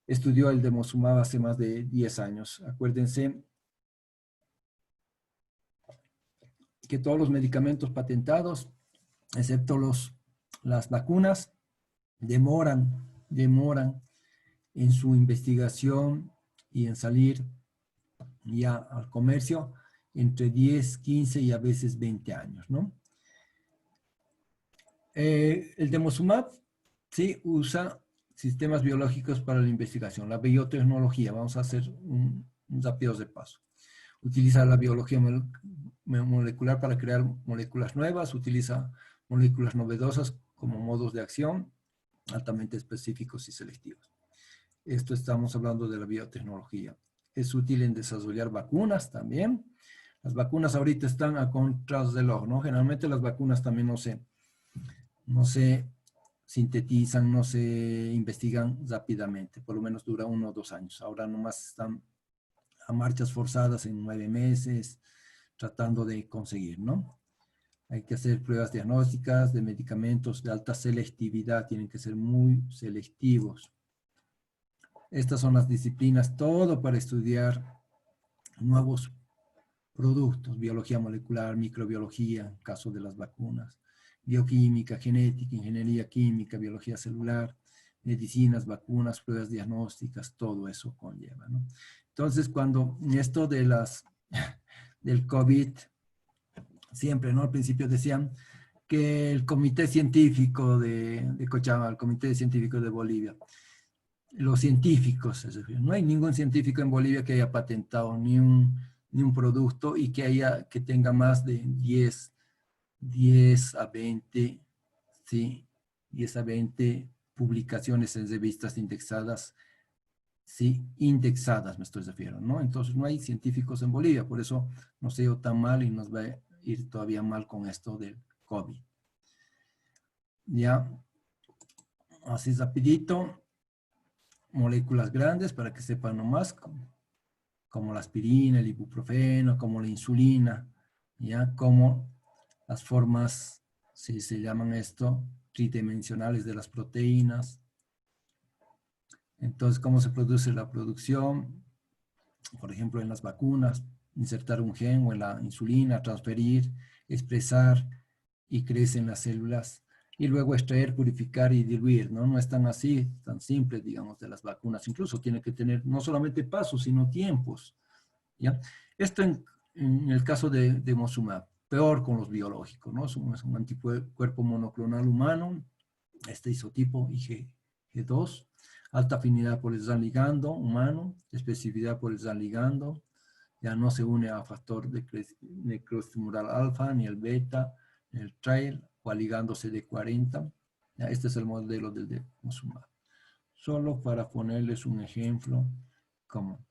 estudió el denosumab hace más de 10 años. Acuérdense que todos los medicamentos patentados, excepto las vacunas, demoran en su investigación y en salir ya al comercio entre 10, 15 y a veces 20 años, ¿no? El denosumab sí usa sistemas biológicos para la investigación, la biotecnología. Vamos a hacer un rápido repaso. Utiliza la biología molecular para crear moléculas nuevas, utiliza moléculas novedosas como modos de acción altamente específicos y selectivos. Esto estamos hablando de la biotecnología. Es útil en desarrollar vacunas también. Las vacunas ahorita están a contrarreloj, ¿no? Generalmente las vacunas también no se sintetizan, no se investigan rápidamente, por lo menos dura 1 o 2 años. Ahora nomás están a marchas forzadas en 9 meses, tratando de conseguir, ¿no? Hay que hacer pruebas diagnósticas de medicamentos de alta selectividad, tienen que ser muy selectivos. Estas son las disciplinas, todo para estudiar nuevos productos, biología molecular, microbiología, en caso de las vacunas, bioquímica, genética, ingeniería química, biología celular, medicinas, vacunas, pruebas diagnósticas, todo eso conlleva, ¿no? Entonces, cuando esto de del COVID, siempre, ¿no? Al principio decían que el comité científico de Cochabamba, el comité científico de Bolivia, los científicos, es decir, no hay ningún científico en Bolivia que haya patentado ni un producto y que tenga más de 10 a 20, ¿sí? 10 a 20 publicaciones en revistas indexadas, ¿sí? Indexadas, me estoy refiriendo, ¿no? Entonces no hay científicos en Bolivia, por eso nos ha ido tan mal y nos va a ir todavía mal con esto del COVID. Ya, así rapidito, moléculas grandes para que sepan nomás, como la aspirina, el ibuprofeno, como la insulina, ya, como las formas, si se llaman esto, tridimensionales de las proteínas. Entonces, ¿cómo se produce la producción? Por ejemplo, en las vacunas, insertar un gen o en la insulina, transferir, expresar y crecen las células. Y luego extraer, purificar y diluir, ¿no? No es tan así, tan simple, digamos, de las vacunas. Incluso tiene que tener no solamente pasos, sino tiempos, ¿ya? Esto en el caso de Mosumab, peor con los biológicos, ¿no? Es un anticuerpo monoclonal humano, este isotipo IG2, alta afinidad por el ligando humano, especificidad por el ligando, ya no se une a factor de necrotumoral alfa, ni el beta, ni el trail, o a ligando CD40. Ya, este es el modelo del Mosumab. Solo para ponerles un ejemplo, como,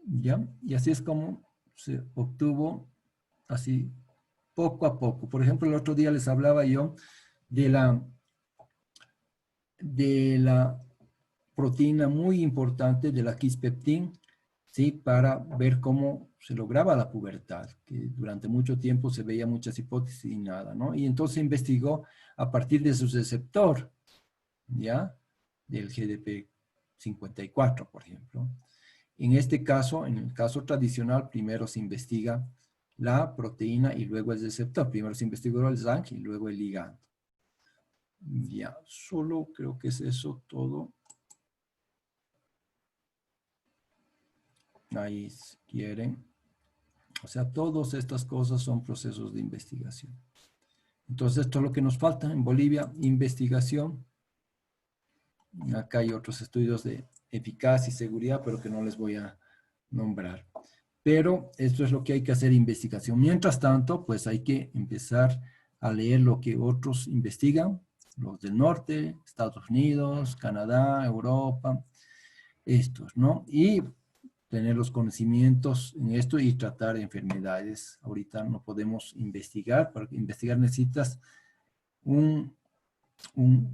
¿ya? Y así es como se obtuvo, así, poco a poco. Por ejemplo, el otro día les hablaba yo de la proteína muy importante de la quispeptin, ¿sí? Para ver cómo se lograba la pubertad, que durante mucho tiempo se veía muchas hipótesis y nada, ¿no? Y entonces se investigó a partir de su receptor, ¿ya? Del GDP54, por ejemplo. En este caso, en el caso tradicional, primero se investiga la proteína y luego el receptor. Primero se investigó el RANK y luego el ligando. Ya, solo creo que es eso todo. Ahí si quieren. O sea, todas estas cosas son procesos de investigación. Entonces, esto es lo que nos falta en Bolivia, investigación. Acá hay otros estudios de eficacia y seguridad, pero que no les voy a nombrar. Pero esto es lo que hay que hacer, investigación. Mientras tanto, pues hay que empezar a leer lo que otros investigan, los del norte, Estados Unidos, Canadá, Europa, estos, ¿no? Y tener los conocimientos en esto y tratar enfermedades. Ahorita no podemos investigar. Para investigar necesitas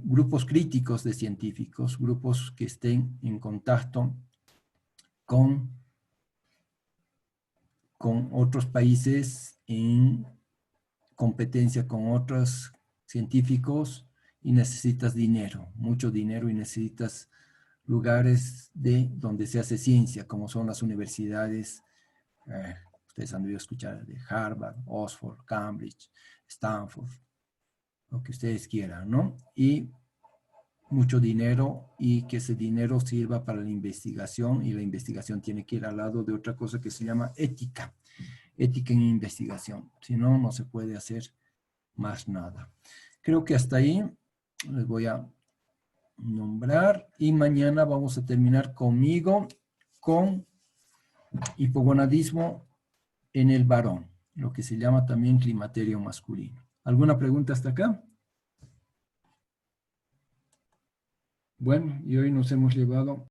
grupos críticos de científicos, grupos que estén en contacto con otros países, en competencia con otros científicos, y necesitas dinero, mucho dinero, y necesitas lugares donde se hace ciencia, como son las universidades, ustedes han debido escuchar de Harvard, Oxford, Cambridge, Stanford, lo que ustedes quieran, ¿no? Y mucho dinero, y que ese dinero sirva para la investigación, y la investigación tiene que ir al lado de otra cosa que se llama ética en investigación, si no, no se puede hacer más nada. Creo que hasta ahí les voy a nombrar, y mañana vamos a terminar con hipogonadismo en el varón, lo que se llama también climaterio masculino. ¿Alguna pregunta hasta acá? Bueno, y hoy nos hemos llevado